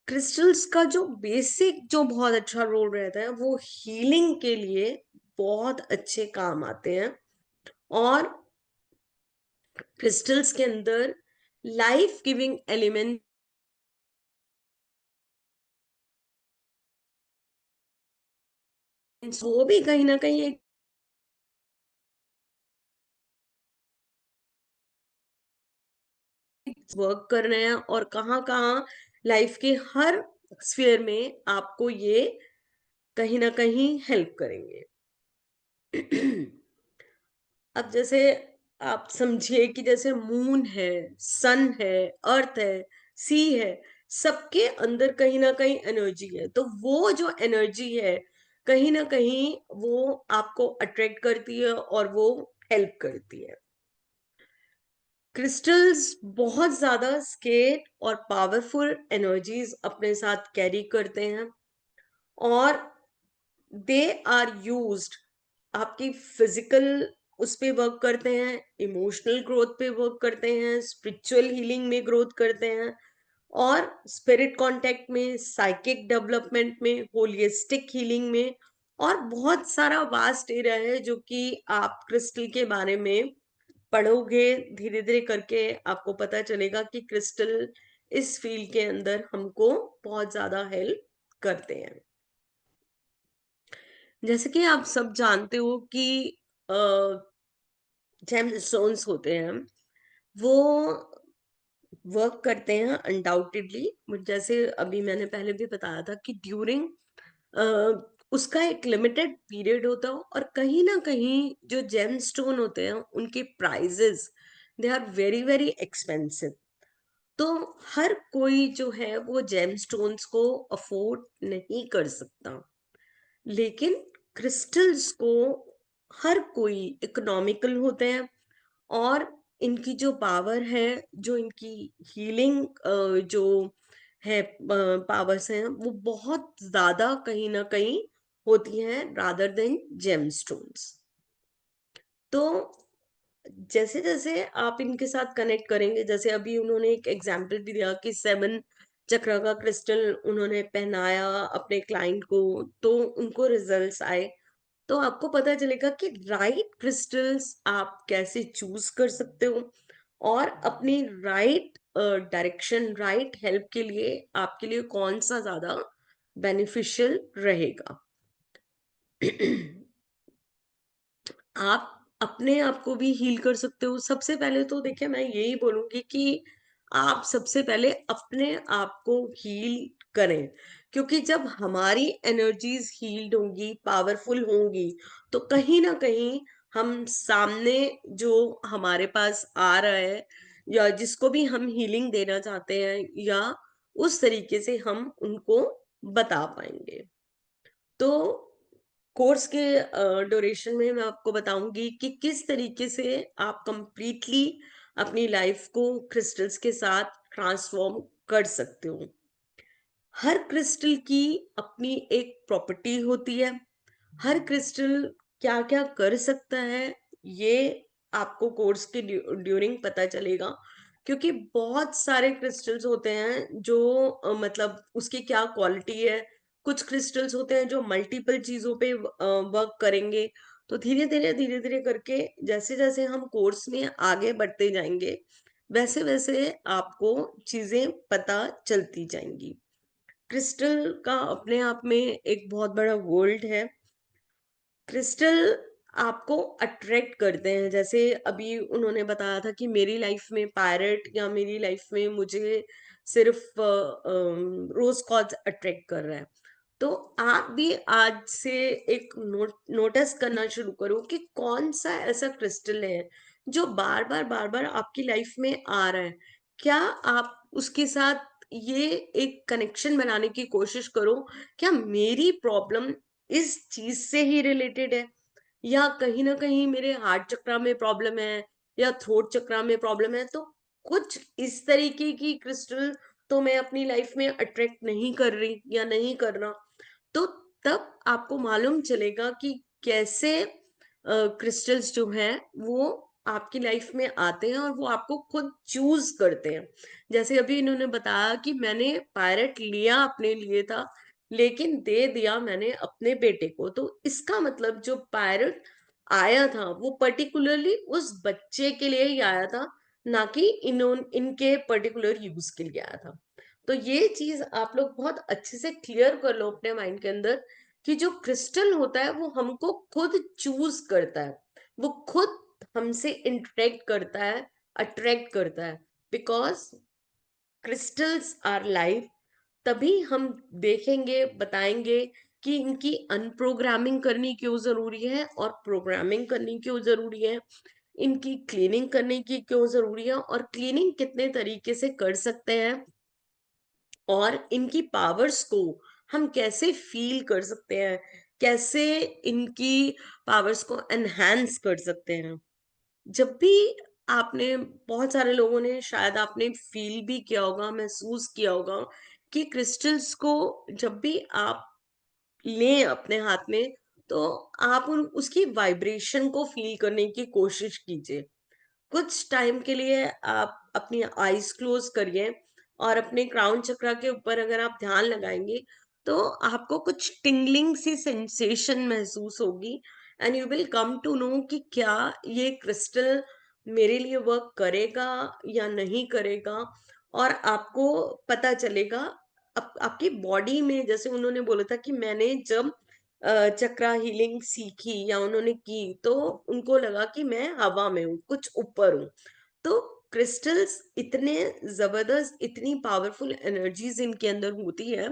क्रिस्टल्स का जो बेसिक जो बहुत अच्छा रोल रहता है वो हीलिंग के लिए बहुत अच्छे काम आते हैं। और क्रिस्टल्स के अंदर लाइफ गिविंग एलिमेंट वो भी कहीं ना कहीं एक वर्क कर रहे हैं, और कहाँ कहाँ लाइफ के हर स्फीयर में आपको ये कहीं ना कहीं हेल्प करेंगे। अब जैसे आप समझिए कि जैसे मून है, सन है, अर्थ है, सी है, सबके अंदर कहीं ना कहीं एनर्जी है, तो वो जो एनर्जी है कहीं ना कहीं वो आपको अट्रैक्ट करती है और वो हेल्प करती है। क्रिस्टल्स बहुत ज्यादा स्केट और पावरफुल एनर्जीज अपने साथ कैरी करते हैं, और दे आर यूज्ड आपकी फिजिकल उस पे वर्क करते हैं, इमोशनल ग्रोथ पे वर्क करते हैं, स्पिरिचुअल हीलिंग में ग्रोथ करते हैं, और स्पिरिट कांटेक्ट में, साइकिक डेवलपमेंट में, होलिस्टिक हीलिंग में, और बहुत सारा वास्ट एरिया है जो कि आप क्रिस्टल के बारे में पढ़ोगे धीरे धीरे करके आपको पता चलेगा कि क्रिस्टल इस फील्ड के अंदर हमको बहुत ज्यादा हेल्प करते हैं। जैसे कि आप सब जानते हो कि जेमस्टोन्स होते हैं वो वर्क करते हैं अनडाउटेडली, जैसे अभी मैंने पहले भी बताया था कि ड्यूरिंग उसका एक लिमिटेड पीरियड होता है, और कहीं ना कहीं जो जेमस्टोन होते हैं उनके prices they are very very expensive. तो हर कोई जो है वो जेमस्टोन्स को अफोर्ड नहीं कर सकता, लेकिन क्रिस्टल्स को हर कोई इकोनॉमिकल होते हैं, और इनकी जो पावर है, जो इनकी हीलिंग जो है पावर्स हैं, वो बहुत ज्यादा कहीं ना कहीं होती हैं रादर देन जेमस्टोन्स। तो जैसे जैसे आप इनके साथ कनेक्ट करेंगे, जैसे अभी उन्होंने एक एग्जाम्पल भी दिया कि 7 चक्र का क्रिस्टल उन्होंने पहनाया अपने क्लाइंट को, तो उनको रिजल्ट्स आए। तो आपको पता चलेगा कि राइट क्रिस्टल्स आप कैसे चूज कर सकते हो, और अपनी राइट डायरेक्शन, राइट हेल्प के लिए आपके लिए कौन सा ज्यादा बेनिफिशियल रहेगा। आप अपने आप को भी हील कर सकते हो। सबसे पहले तो देखिए, मैं यही बोलूंगी कि आप सबसे पहले अपने आप को हील करें, क्योंकि जब हमारी एनर्जीज हील्ड होंगी, पावरफुल होंगी, तो कहीं ना कहीं हम सामने जो हमारे पास आ रहा है, या जिसको भी हम हीलिंग देना चाहते हैं, या उस तरीके से हम उनको बता पाएंगे। तो कोर्स के ड्यूरेशन में मैं आपको बताऊंगी कि किस तरीके से आप कंप्लीटली अपनी लाइफ को क्रिस्टल्स के साथ ट्रांसफॉर्म कर सकते हो। हर क्रिस्टल की अपनी एक प्रॉपर्टी होती है। हर क्रिस्टल क्या क्या कर सकता है, ये आपको कोर्स के ड्यूरिंग पता चलेगा, क्योंकि बहुत सारे क्रिस्टल्स होते हैं जो मतलब उसकी क्या क्वालिटी है। कुछ क्रिस्टल्स होते हैं जो मल्टीपल चीजों पे वर्क करेंगे। तो धीरे धीरे करके जैसे जैसे हम कोर्स में आगे बढ़ते जाएंगे, वैसे वैसे आपको चीजें पता चलती जाएंगी। क्रिस्टल का अपने आप में एक बहुत बड़ा वर्ल्ड है। क्रिस्टल आपको अट्रैक्ट करते हैं, जैसे अभी उन्होंने बताया था कि मेरी लाइफ में पैरट, या मेरी लाइफ में मुझे सिर्फ रोज कॉर्ड्स अट्रैक्ट कर रहा है। तो आप भी आज से एक नोटिस करना शुरू करो कि कौन सा ऐसा क्रिस्टल है जो बार बार आपकी लाइफ में आ रहा है। क्या आप उसके साथ ये एक कनेक्शन बनाने की कोशिश करो, क्या मेरी प्रॉब्लम इस चीज से ही रिलेटेड है, या कहीं ना कहीं मेरे हार्ट चक्रा में प्रॉब्लम है, या थ्रोट चक्रा में प्रॉब्लम है। तो कुछ इस तरीके की क्रिस्टल तो मैं अपनी लाइफ में अट्रैक्ट नहीं कर रही या नहीं कर रहा। तो तब आपको मालूम चलेगा कि कैसे क्रिस्टल्स जो हैं वो आपकी लाइफ में आते हैं, और वो आपको खुद चूज करते हैं। जैसे अभी इन्होंने बताया कि मैंने पायरेट लिया अपने लिए था, लेकिन दे दिया मैंने अपने बेटे को। तो इसका मतलब जो पायरेट आया था वो पर्टिकुलरली उस बच्चे के लिए ही आया था, ना कि इनके पर्टिकुलर यूज के लिए आया था। तो ये चीज आप लोग बहुत अच्छे से क्लियर कर लो अपने माइंड के अंदर, कि जो क्रिस्टल होता है वो हमको खुद चूज करता है, वो खुद हमसे इंटरेक्ट करता है, अट्रैक्ट करता है। Because crystals are live. तभी हम देखेंगे, बताएंगे कि इनकी अनप्रोग्रामिंग करनी क्यों जरूरी है और प्रोग्रामिंग करनी क्यों जरूरी है, इनकी क्लीनिंग करने की क्यों जरूरी है, और क्लीनिंग कितने तरीके से कर सकते हैं, और इनकी पावर्स को हम कैसे फील कर सकते हैं, कैसे इनकी पावर्स को एनहांस कर सकते हैं। जब भी आपने, बहुत सारे लोगों ने, शायद आपने फील भी किया होगा, महसूस किया होगा कि क्रिस्टल्स को जब भी आप लें अपने हाथ में, तो आप उसकी वाइब्रेशन को फील करने की कोशिश कीजिए। कुछ टाइम के लिए आप अपनी आईज क्लोज करिए, और अपने क्राउन चक्रा के ऊपर अगर आप ध्यान लगाएंगे, तो आपको कुछ टिंगलिंग सी सेंसेशन महसूस होगी, and you will come to know कि क्या ये क्रिस्टल मेरे लिए वर्क करेगा या नहीं करेगा। और आपको पता चलेगा आपकी बॉडी में, जैसे उन्होंने बोला था कि मैंने जब चक्रा हीलिंग सीखी या उन्होंने की, तो उनको लगा कि मैं हवा में हूँ, कुछ ऊपर हूँ। तो क्रिस्टल्स इतने जबरदस्त, इतनी पावरफुल एनर्जीज इनके अंदर होती है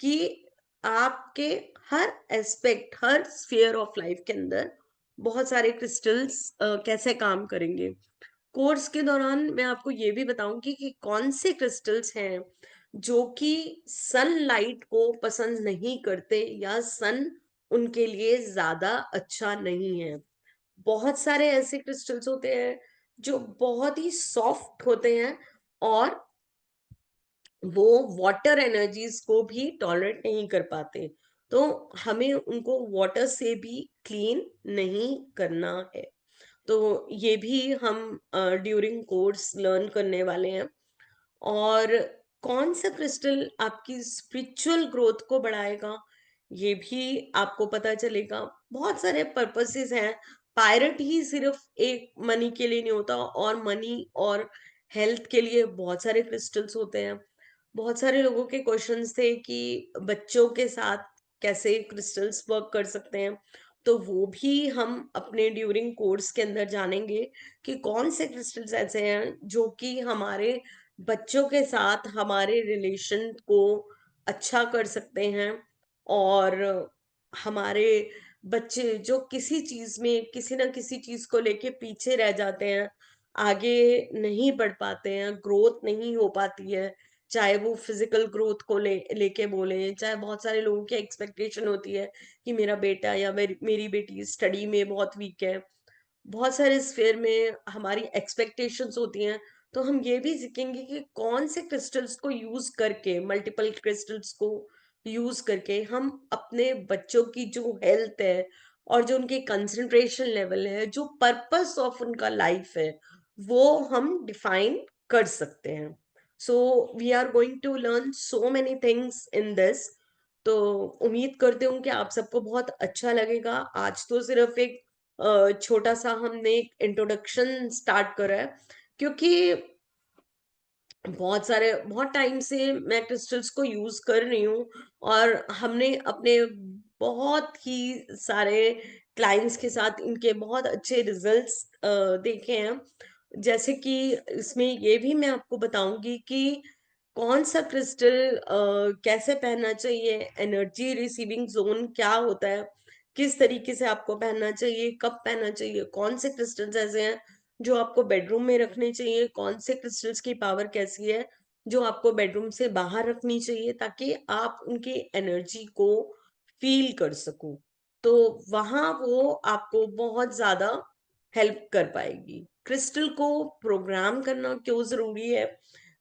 कि आपके हर एस्पेक्ट, हर स्फीयर ऑफ लाइफ के अंदर बहुत सारे क्रिस्टल्स कैसे काम करेंगे। कोर्स के दौरान मैं आपको ये भी बताऊंगी कि कौन से क्रिस्टल्स हैं जो कि सनलाइट को पसंद नहीं करते या सन उनके लिए ज्यादा अच्छा नहीं है। बहुत सारे ऐसे क्रिस्टल्स होते हैं जो बहुत ही सॉफ्ट होते हैं और वो वाटर एनर्जीज को भी टॉलरेट नहीं कर पाते, तो हमें उनको वाटर से भी क्लीन नहीं करना है। तो ये भी हम ड्यूरिंग कोर्स लर्न करने वाले हैं। और कौन सा क्रिस्टल आपकी स्पिरिचुअल ग्रोथ को बढ़ाएगा ये भी आपको पता चलेगा। बहुत सारे पर्पसेस हैं। पायरेट ही सिर्फ एक मनी के लिए नहीं होता, और मनी और हेल्थ के लिए बहुत सारे क्रिस्टल्स होते हैं। बहुत सारे लोगों के क्वेश्चंस थे कि बच्चों के साथ कैसे क्रिस्टल्स वर्क कर सकते हैं, तो वो भी हम अपने ड्यूरिंग कोर्स के अंदर जानेंगे कि कौन से क्रिस्टल्स ऐसे हैं जो कि हमारे बच्चों के साथ हमारे रिलेशन को अच्छा कर सकते हैं। और हमारे बच्चे जो किसी चीज में किसी ना किसी चीज को लेके पीछे रह जाते हैं, आगे नहीं बढ़ पाते हैं, ग्रोथ नहीं हो पाती है, चाहे वो फिजिकल ग्रोथ को लेके बोले, चाहे बहुत सारे लोगों की एक्सपेक्टेशन होती है कि मेरा बेटा या मेरी बेटी स्टडी में बहुत वीक है। बहुत सारे स्फेयर में हमारी एक्सपेक्टेशंस होती हैं। तो हम ये भी सीखेंगे कि कौन से क्रिस्टल्स को यूज करके, मल्टीपल क्रिस्टल्स को यूज करके हम अपने बच्चों की जो हेल्थ है और जो उनके कंसंट्रेशन लेवल है, जो पर्पस ऑफ उनका लाइफ है, वो हम डिफाइन कर सकते हैं। So we are going to learn so many things in this. तो उम्मीद करते हूँ कि आप सबको बहुत अच्छा लगेगा। आज तो सिर्फ एक छोटा सा हमने एक इंट्रोडक्शन स्टार्ट करा है, क्योंकि बहुत टाइम से मैं क्रिस्टल्स को यूज कर रही हूँ, और हमने अपने बहुत ही सारे क्लाइंट्स के साथ इनके बहुत अच्छे रिजल्ट्स देखे हैं। जैसे कि इसमें ये भी मैं आपको बताऊंगी कि कौन सा क्रिस्टल कैसे पहनना चाहिए, एनर्जी रिसीविंग जोन क्या होता है, किस तरीके से आपको पहनना चाहिए, कब पहनना चाहिए, कौन से क्रिस्टल्स ऐसे हैं जो आपको बेडरूम में रखने चाहिए, कौन से क्रिस्टल्स की पावर कैसी है जो आपको बेडरूम से बाहर रखनी चाहिए, ताकि आप उनकी एनर्जी को फील कर सको। तो वहां वो आपको बहुत ज्यादा हेल्प कर पाएगी। क्रिस्टल को प्रोग्राम करना क्यों जरूरी है,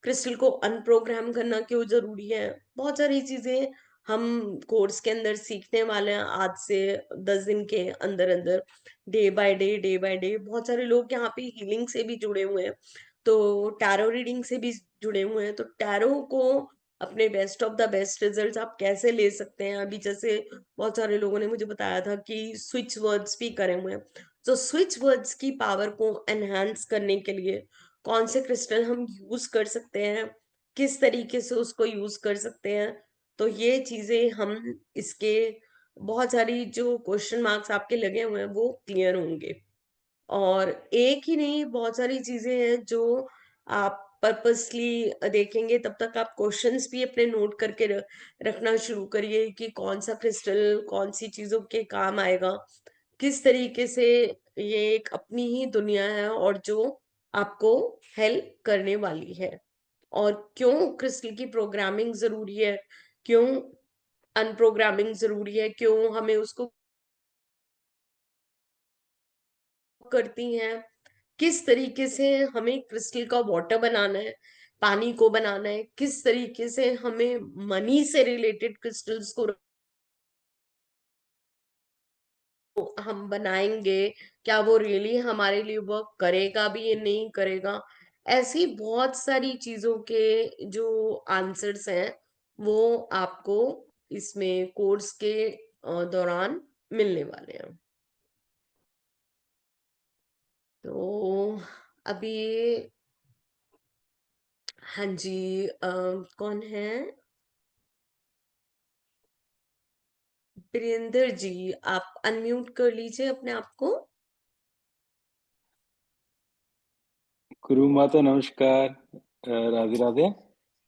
क्रिस्टल को अनप्रोग्राम करना क्यों जरूरी है, बहुत सारी चीजें हम कोर्स के अंदर सीखने वाले हैं आज से 10 दिन के अंदर अंदर। डे बाय डे बहुत सारे लोग यहाँ पे हीलिंग से भी जुड़े हुए हैं, तो टैरो रीडिंग से भी जुड़े हुए हैं। तो टैरो को अपने best of the best results आप कैसे ले सकते हैं, अभी जैसे बहुत सारे लोगों ने मुझे बताया था कि स्विच वर्ड्स भी करे हुए हैं। तो स्विच वर्ड्स की पावर को एनहांस करने के लिए कौन से क्रिस्टल हम यूज कर सकते हैं, किस तरीके से उसको यूज कर सकते हैं, तो ये चीजें हम इसके बहुत सारी जो क्वेश्चन मार्क्स आपके लगे हुए हैं वो क्लियर होंगे। और एक ही नहीं, बहुत सारी चीजें हैं जो आप पर्पसली देखेंगे। तब तक आप क्वेश्चंस भी अपने नोट करके रखना शुरू करिए कि कौन सा क्रिस्टल कौन सी चीजों के काम आएगा, किस तरीके से ये एक अपनी ही दुनिया है और जो आपको हेल्प करने वाली है, और क्यों क्रिस्टल की प्रोग्रामिंग जरूरी है, क्यों अनप्रोग्रामिंग जरूरी है, क्यों हमें उसको करती हैं, किस तरीके से हमें क्रिस्टल का वाटर बनाना है, पानी को बनाना है, किस तरीके से हमें मनी से रिलेटेड क्रिस्टल्स को हम बनाएंगे, क्या वो रियली हमारे लिए वर्क करेगा भी या नहीं करेगा। ऐसी बहुत सारी चीजों के जो आंसर्स हैं वो आपको इसमें कोर्स के दौरान मिलने वाले हैं। तो अभी हाँ जी, कौन है? प्रियंदर जी, आप अनम्यूट कर लीजिए अपने आप को। गुरु माता नमस्कार। राधे राधे।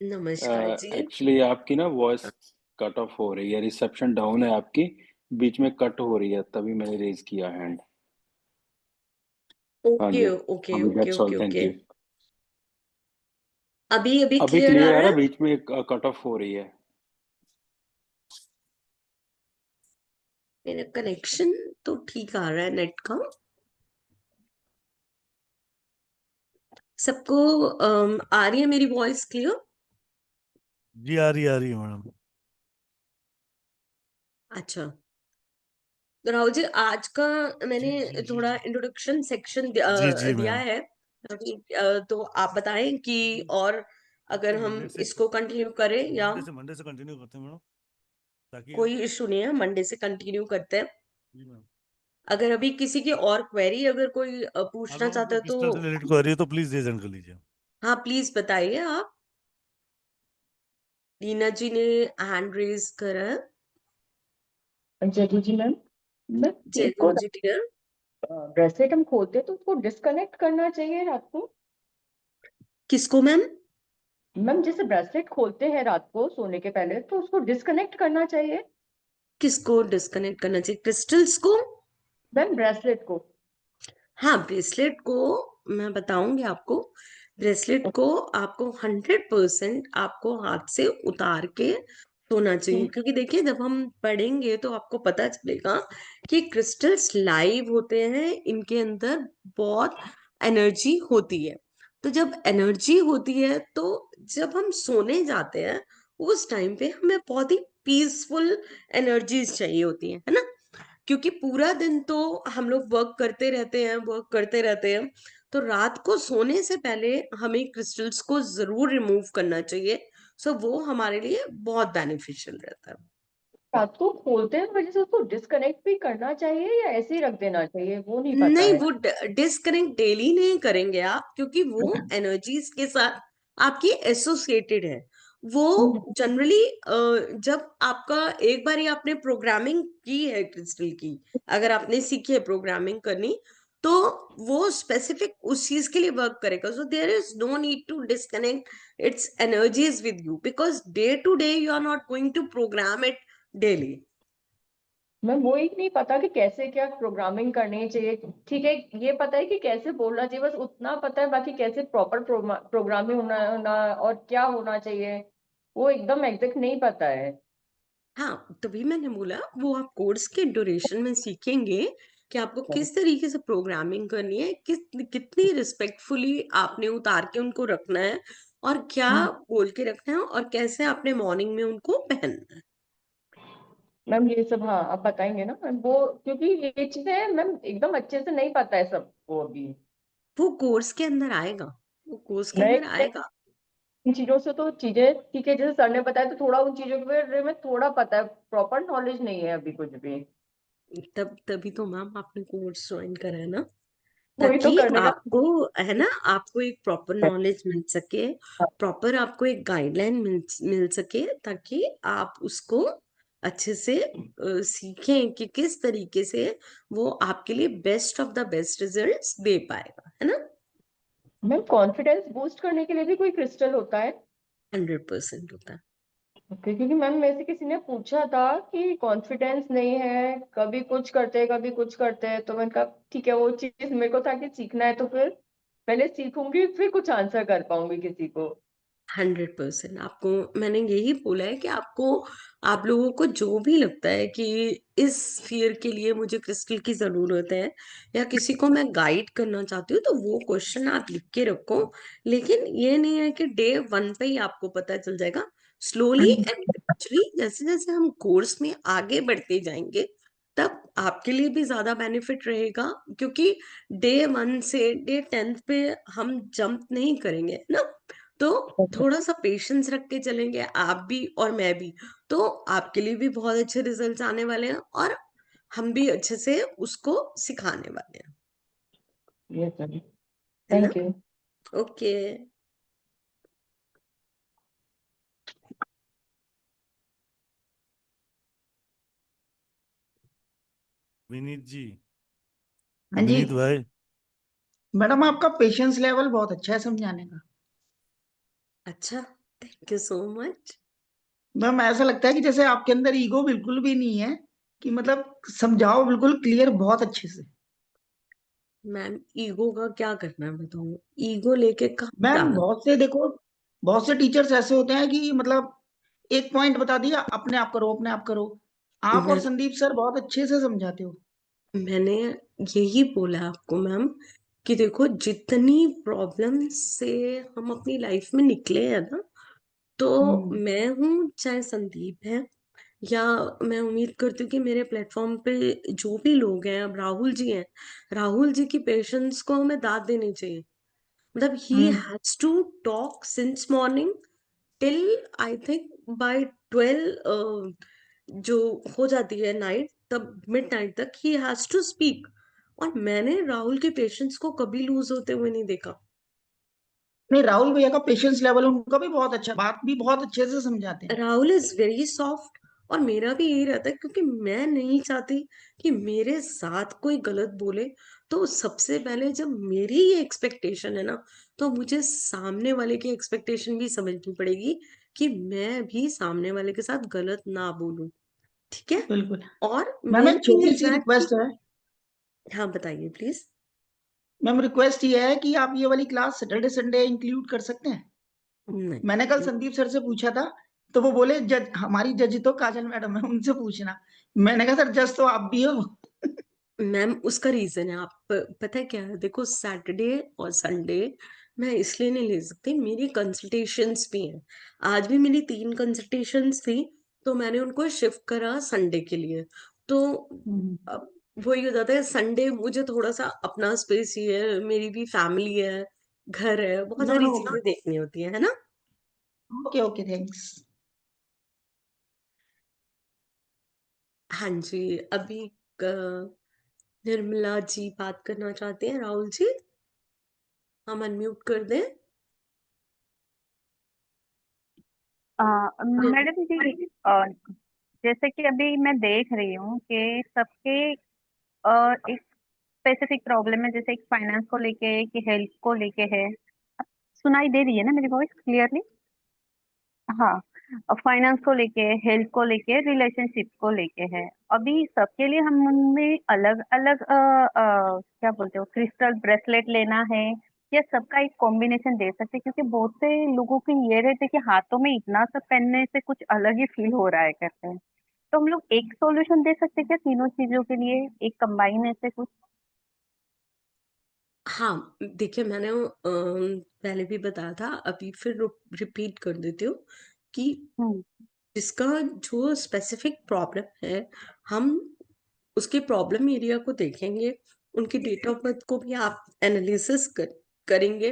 नमस्कार जी। एक्चुअली आपकी ना वॉइस कट ऑफ हो रही है, रिसेप्शन डाउन है आपकी, बीच में कट हो रही है, तभी मैंने रेज किया हैंड। हाँ ओके जी ओके हाँ जी, okay that's all, okay thank okay. You. अभी अभी अभी क्लियर आ क्लियर आ रहा रहा है? है, बीच में कट ऑफ हो रही है। मेरा कनेक्शन तो ठीक आ रहा है नेट का। सबको आ रही है मेरी वॉइस क्लियर? जी आ रही है मैडम। अच्छा, तो राहुल जी आज का मैंने जी जी जी थोड़ा जी इंट्रोडक्शन सेक्शन जी जी दिया मैम। है अभी। तो आप बताएं कि और अगर हम मंडे से इसको कंटिन्यू करें या मंडे से कंटिन्यू करते हैं मैडम, ताकि कोई इशू नहीं है, मंडे से कंटिन्यू करते हैं। जी मैम, अगर अभी किसी की और क्वेरी अगर कोई पूछना अगर और चाहता कोई है क्रिस्टल से तो रिलेटेड क्वेरी है तो प्लीज रेजन कर लीजिए। हाँ प्लीज बताइए आप। लीना जी ने हैंड रेज करा है। जयदू जी मैम, मैम जय केक को गुरु जी डियर। ब्रेसलेट हम खोलते हैं तो उसको डिस्कनेक्ट करना चाहिए रात को। किसको मैम? मैम जैसे ब्रेसलेट खोलते हैं रात को सोने के पहले तो उसको डिस्कनेक्ट करना चाहिए। किसको डिस्कनेक्ट करना चाहिए? क्रिस्टल्स को? मैम ब्रेसलेट को। हाँ ब्रेसलेट को मैं बताऊंगी आपको। ब्रेसलेट को आपको 100% आपको हाथ से उतार के सोना चाहिए, क्योंकि देखिए जब हम पढ़ेंगे तो आपको पता चलेगा कि क्रिस्टल्स लाइव होते हैं, इनके अंदर बहुत एनर्जी होती है। तो जब एनर्जी होती है तो जब हम सोने जाते हैं उस टाइम पे हमें बहुत ही पीसफुल एनर्जीज चाहिए होती है ना? क्योंकि पूरा दिन तो हम लोग वर्क करते रहते हैं। तो रात को सोने से पहले हमें क्रिस्टल्स को जरूर रिमूव करना चाहिए। सो वो हमारे लिए बहुत बेनिफिशियल रहता है। रात को खोलते हैं वजह से उसको डिस्कनेक्ट भी करना चाहिए या ऐसे ही रख देना चाहिए, वो नहीं पता नहीं, है। वो डिस्कनेक्ट डेली नहीं करेंगे आप, क्योंकि वो एनर्जीज के साथ आपकी एसोसिएटेड है। वो जनरली जब आपका एक बार ही आपने प्रोग्रामिंग की है क्रिस्टल की, अगर आपने सीखी है प्रोग्रामिंग करनी, तो वो स्पेसिफिक उस चीज के लिए वर्क करेगा। So there is no need to disconnect its energies with you, because day to day you are not going to program it daily. Ma'am वो ही नहीं पता कि कैसे क्या प्रोग्रामिंग करनी चाहिए। ठीक है, ये पता है कि कैसे बोलना चाहिए, बस उतना पता है, बाकी कैसे प्रॉपर प्रोग्रामिंग होना और क्या होना चाहिए वो एकदम एग्जैक्ट नहीं पता है। हाँ तभी मैंने बोला वो आप कोर्स के ड्यूरेशन में सीखेंगे कि आपको किस तरीके से प्रोग्रामिंग करनी है, कितनी रिस्पेक्टफुली आपने उतार के उनको रखना है, और क्या बोल के रखना है, और कैसे आपने मॉर्निंग में उनको पहनना है। मैम ये सब हाँ आप बताएंगे ना मैम, वो क्योंकि ये चीजें मैम एकदम अच्छे से नहीं पता है सबको अभी। वो कोर्स के अंदर आएगा, वो कोर्स के नए अंदर आएगा। इन चीजों से तो चीजें ठीक है, जैसे सर ने बताया तो थोड़ा उन चीजों के बारे में थोड़ा पता है, प्रॉपर नॉलेज नहीं है अभी कुछ भी। तभी तो मैम आपने कोर्स ज्वाइन करा है ना, वही तो ताकि करने का। आपको है ना, आपको एक प्रॉपर नॉलेज मिल सके, प्रॉपर आपको एक गाइडलाइन मिल सके, ताकि आप उसको अच्छे से सीखें कि किस तरीके से वो आपके लिए best of the best results दे पाएगा, है ना? मैम कॉन्फिडेंस बूस्ट करने के लिए भी कोई क्रिस्टल होता है? 100% होता है। ओके, क्योंकि मैम मेरे से किसी ने पूछा था कि कॉन्फिडेंस नहीं है, कभी कुछ करते हैं कभी कुछ करते हैं, तो मैंने कहा ठीक है, वो चीज मेरे को था कि सीखना है तो फिर पहले सीखूंगी फिर कुछ आंसर कर पाऊंगी किसी को। 100% आपको मैंने यही बोला है कि आपको, आप लोगों को जो भी लगता है कि इस फियर के लिए मुझे क्रिस्टल की जरूरत है, या किसी को मैं गाइड करना चाहती हूँ, तो वो क्वेश्चन आप लिख के रखो। लेकिन ये नहीं है कि डे 1 पे ही आपको पता चल जाएगा। स्लोली एंड ग्रेजुअली जैसे जैसे हम कोर्स में आगे बढ़ते जाएंगे, तब आपके लिए भी ज्यादा बेनिफिट रहेगा, क्योंकि डे 1 से डे 10 पे हम जंप नहीं करेंगे ना। तो थोड़ा सा पेशेंस रख के चलेंगे आप भी और मैं भी, तो आपके लिए भी बहुत अच्छे रिजल्ट्स आने वाले हैं, और हम भी अच्छे से उसको सिखाने वाले हैं, यस सर, है ना? Thank you. ओके। विनीत जी, हाँ जी विनीत भाई, मैडम, आपका पेशेंस लेवल बहुत अच्छा है समझाने का। अच्छा, thank you so much. Ma'am ऐसा लगता है कि जैसे आपके अंदर ईगो बिल्कुल भी नहीं है, कि मतलब समझाओ बिल्कुल क्लियर बहुत अच्छे से। मैम ईगो का क्या करना है बताओ, ईगो लेके कहाँ मैम जाना। बहुत से टीचर्स ऐसे होते हैं कि मतलब एक पॉइंट बता दिया, अपने आप करो अपने आप करो। आप और मैं संदीप सर बहुत अच्छे से समझाते हो। मैंने यही बोला आपको मैम कि देखो जितनी प्रॉब्लम से हम अपनी लाइफ में निकले हैं ना, तो मैं हूँ चाहे संदीप है, या मैं उम्मीद करती हूँ कि मेरे प्लेटफॉर्म पे जो भी लोग हैं, अब राहुल जी हैं, राहुल जी की पेशेंस को हमें दाद देनी चाहिए। मतलब he has to talk since morning till I think by 12 जो हो जाती है नाइट, तब मिड नाइट तक ही हैज टू स्पीक। और मैंने राहुल के पेशेंस को कभी लूज होते हुए नहीं देखा। नहीं, राहुल भैया का पेशेंस लेवल उनका भी बहुत अच्छा, बात भी बहुत अच्छे से समझाते हैं। राहुल इज वेरी सॉफ्ट, और मेरा भी यही रहता है क्योंकि मैं नहीं चाहती कि मेरे साथ कोई गलत बोले। तो सबसे पहले जब मेरी ये एक्सपेक्टेशन है ना, तो मुझे सामने वाले की एक्सपेक्टेशन भी समझनी पड़ेगी कि मैं भी सामने वाले के साथ गलत ना बोलूं। ठीक है। बिल्कुल। और मैम मैं एक भी छोटी नहीं सी चाहती। रिक्वेस्ट है। हाँ बताइए प्लीज। मैम रिक्वेस्ट ये है कि आप ये वाली क्लास सैटरडे संडे इंक्लूड कर सकते हैं। नहीं। मैंने कल संदीप सर से पूछा था, तो वो बोले जज, हमारी जज तो काजल मैडम है, उनसे पूछना। मैंने कहा सर जज तो आप भी हो। मैम उसका रीजन है, आप पता है क्या है, देखो सैटरडे और संडे मैं इसलिए नहीं ले सकती, मेरी कंसल्टेशंस भी हैं। आज भी मेरी 3 कंसल्टेशंस थी, तो मैंने उनको शिफ्ट करा संडे के लिए। तो अब वही हो जाता है, संडे मुझे थोड़ा सा अपना स्पेस ही है, मेरी भी फैमिली है, घर है, बहुत नो सारी नो। चीजें देखनी होती है ना। Okay okay, thanks. हाँ जी। अभी निर्मला जी बात करना चाहते हैं, राहुल जी हम अनम्यूट कर दें। मैडम जी, जैसे कि अभी मैं देख रही हूँ कि सबके एक स्पेसिफिक प्रॉब्लम है, जैसे एक फाइनेंस को लेके है, कि हेल्थ को लेके है। सुनाई दे रही है ना मेरी वॉइस क्लियरली? हाँ। फाइनेंस को लेके, हेल्थ को लेके, रिलेशनशिप को लेके है। अभी सबके लिए हम उनमें अलग अलग क्या बोलते हो, क्रिस्टल ब्रेसलेट लेना है, या सबका एक कॉम्बिनेशन दे सकते हैं? क्योंकि बहुत से लोगों के ये रहते हैं कि हाथों में इतना सब पहनने से कुछ अलग ही फील हो रहा है करते हैं। तो हम लोग एक सॉल्यूशन दे सकते हैं क्या तीनों चीजों के लिए, एक कंबाइन ऐसे कुछ? हाँ देखिए, मैंने पहले भी बताया था, अभी फिर रिपीट कर देती हूँ कि जिसका जो स्पेसिफिक प्रॉब्लम है, हम उसके प्रॉब्लम एरिया को देखेंगे, उनकी डेट ऑफ बर्थ को भी आप एनालिसिस करेंगे।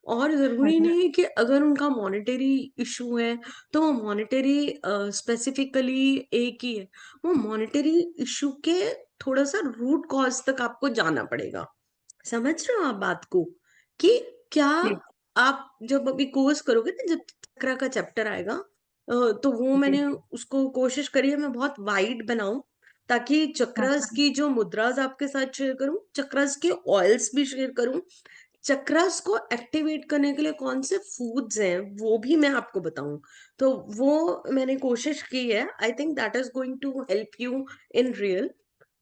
और जरूरी नहीं है कि अगर उनका मॉनेटरी इशू है तो वो मॉनेटरी स्पेसिफिकली एक ही है, वो मॉनेटरी इशू के थोड़ा सा रूट कॉज तक आपको जाना पड़ेगा। समझ रहे हो आप बात को, कि क्या आप जब अभी कोर्स करोगे ना, जब चक्रा का चैप्टर आएगा, तो वो मैंने उसको कोशिश करी है मैं बहुत वाइड बनाऊं, ताकि चक्रस की जो मुद्रास आपके साथ शेयर करूं, चक्रस के ऑयल्स भी शेयर करूं, चक्रस को एक्टिवेट करने के लिए कौन से फूड्स हैं वो भी मैं आपको बताऊं। तो वो मैंने कोशिश की है, I think that is going to help you in real.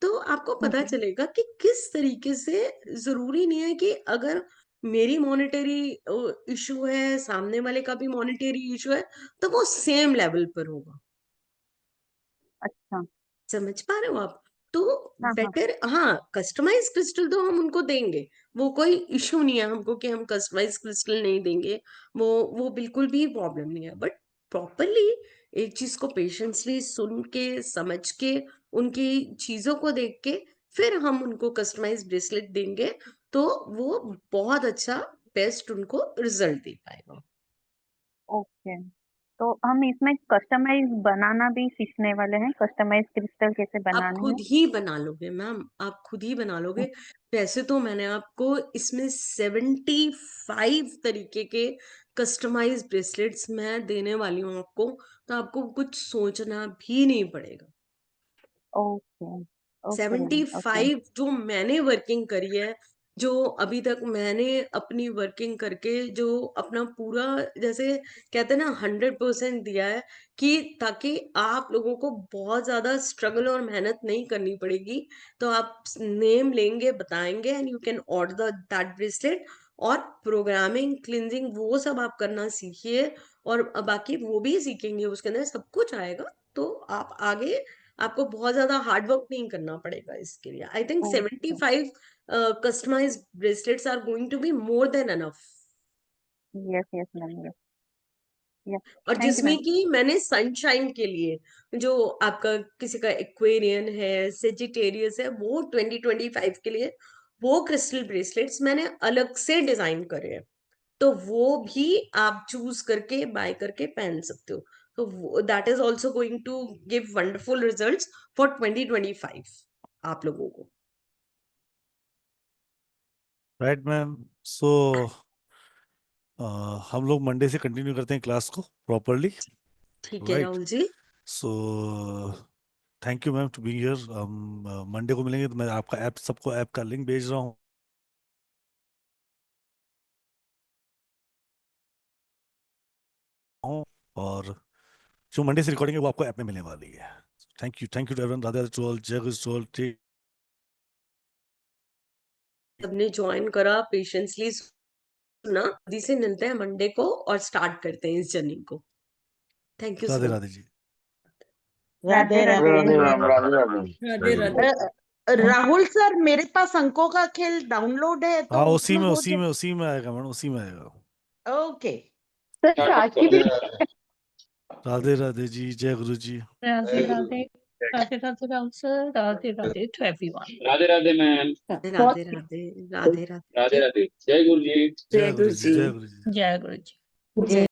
तो आपको पता चलेगा कि किस तरीके से, जरूरी नहीं है कि अगर मेरी मॉनेटरी इशू है, सामने वाले का भी मॉनेटरी इशू है, तो वो सेम लेवल पर होगा। अच्छा। समझ पा रहे हो आप? तो हाँ हाँ। बेटर, हाँ कस्टमाइज क्रिस्टल तो हम उनको देंगे, वो कोई इशू नहीं है हमको कि हम कस्टमाइज क्रिस्टल नहीं देंगे, वो बिल्कुल भी प्रॉब्लम नहीं है। बट प्रॉपरली एक चीज को पेशेंसली सुन के, समझ के, उनकी चीजों को देख के फिर हम उनको कस्टमाइज ब्रेसलेट देंगे, तो वो बहुत अच्छा, बेस्ट उनको रिजल्ट दे पाएगा। ओके। तो हम इसमें कस्टमाइज बनाना भी सीखने वाले हैं, कस्टमाइज क्रिस्टल कैसे आप बनाने खुद हैं? ही बना लोगे मैम, आप खुद ही बना लोगे। वैसे तो मैंने आपको इसमें 75 तरीके के कस्टमाइज ब्रेसलेट्स मैं देने वाली हूँ आपको, तो आपको कुछ सोचना भी नहीं पड़ेगा। ओके। Okay ma'am, okay. 75 जो मैंने वर्किंग करी है, जो अभी तक मैंने अपनी वर्किंग करके जो अपना पूरा जैसे कहते हैं ना 100% दिया है, कि ताकि आप लोगों को बहुत ज्यादा स्ट्रगल और मेहनत नहीं करनी पड़ेगी। तो आप नेम लेंगे, बताएंगे, and you can order that bracelet. और प्रोग्रामिंग, क्लिनजिंग, वो सब आप करना सीखिए, और बाकी वो भी सीखेंगे, उसके अंदर सब कुछ आएगा। तो आप आगे, आपको बहुत ज्यादा हार्ड वर्क नहीं करना पड़ेगा इसके लिए। I think 75 customized bracelets are going to be more than enough. Yes yes ma'am, yes yes, और थैंक यू जिसमें मैम। कि मैंने सनशाइन के लिए, जो आपका किसी का एक्वेरियन है, सेजिटेरियस है, वो 2025 के लिए वो क्रिस्टल ब्रेसलेट्स मैंने अलग से डिजाइन करे हैं। तो वो भी आप चूज करके बाय करके पहन सकते हो। तो that is also going to give wonderful results for 2025 आप लोगों को। Right ma'am. सो हम लोग मंडे से कंटिन्यू करते हैं क्लास को प्रॉपरली। ठीक है right. Rahul ji. So thank you ma'am to be here. हम मंडे को मिलेंगे, तो मैं आपका ऐप, सबको ऐप का लिंक भेज रहा हूँ, और जो मंडे से रिकॉर्डिंग है वो आपको ऐप में मिलने वाली है। Thank you to everyone. Radhe Radhe to all. जय गुरु टू ऑल। सबने ज्वाइन करा, पेशेंसली सुना। जल्दी से मिलते हैं मंडे को और स्टार्ट करते हैं इस जर्नी को। Thank you Radhe so Radhe ji. Radhe Radhe Radhe. Ma'am, Radhe Radhe. Radhe Radhe. Rahul sir, मेरे पास अंकों का खेल डाउनलोड है, तो हाँ, उसमें वो उसी में आएगा मैडम, उसी में आएगा। ओके। सर आज की भी राधे राधे जी। जय गुरु जी। Radhe Radhe. Radhe Radhe Rahul sir. Radhe Radhe to everyone. Radhe Radhe ma'am. Radhe बहुत राधे राधे राधे राधे राधे। जय गुरु जी। जय गुरु जी। जय गुरु जी। जय गुरु जी। जय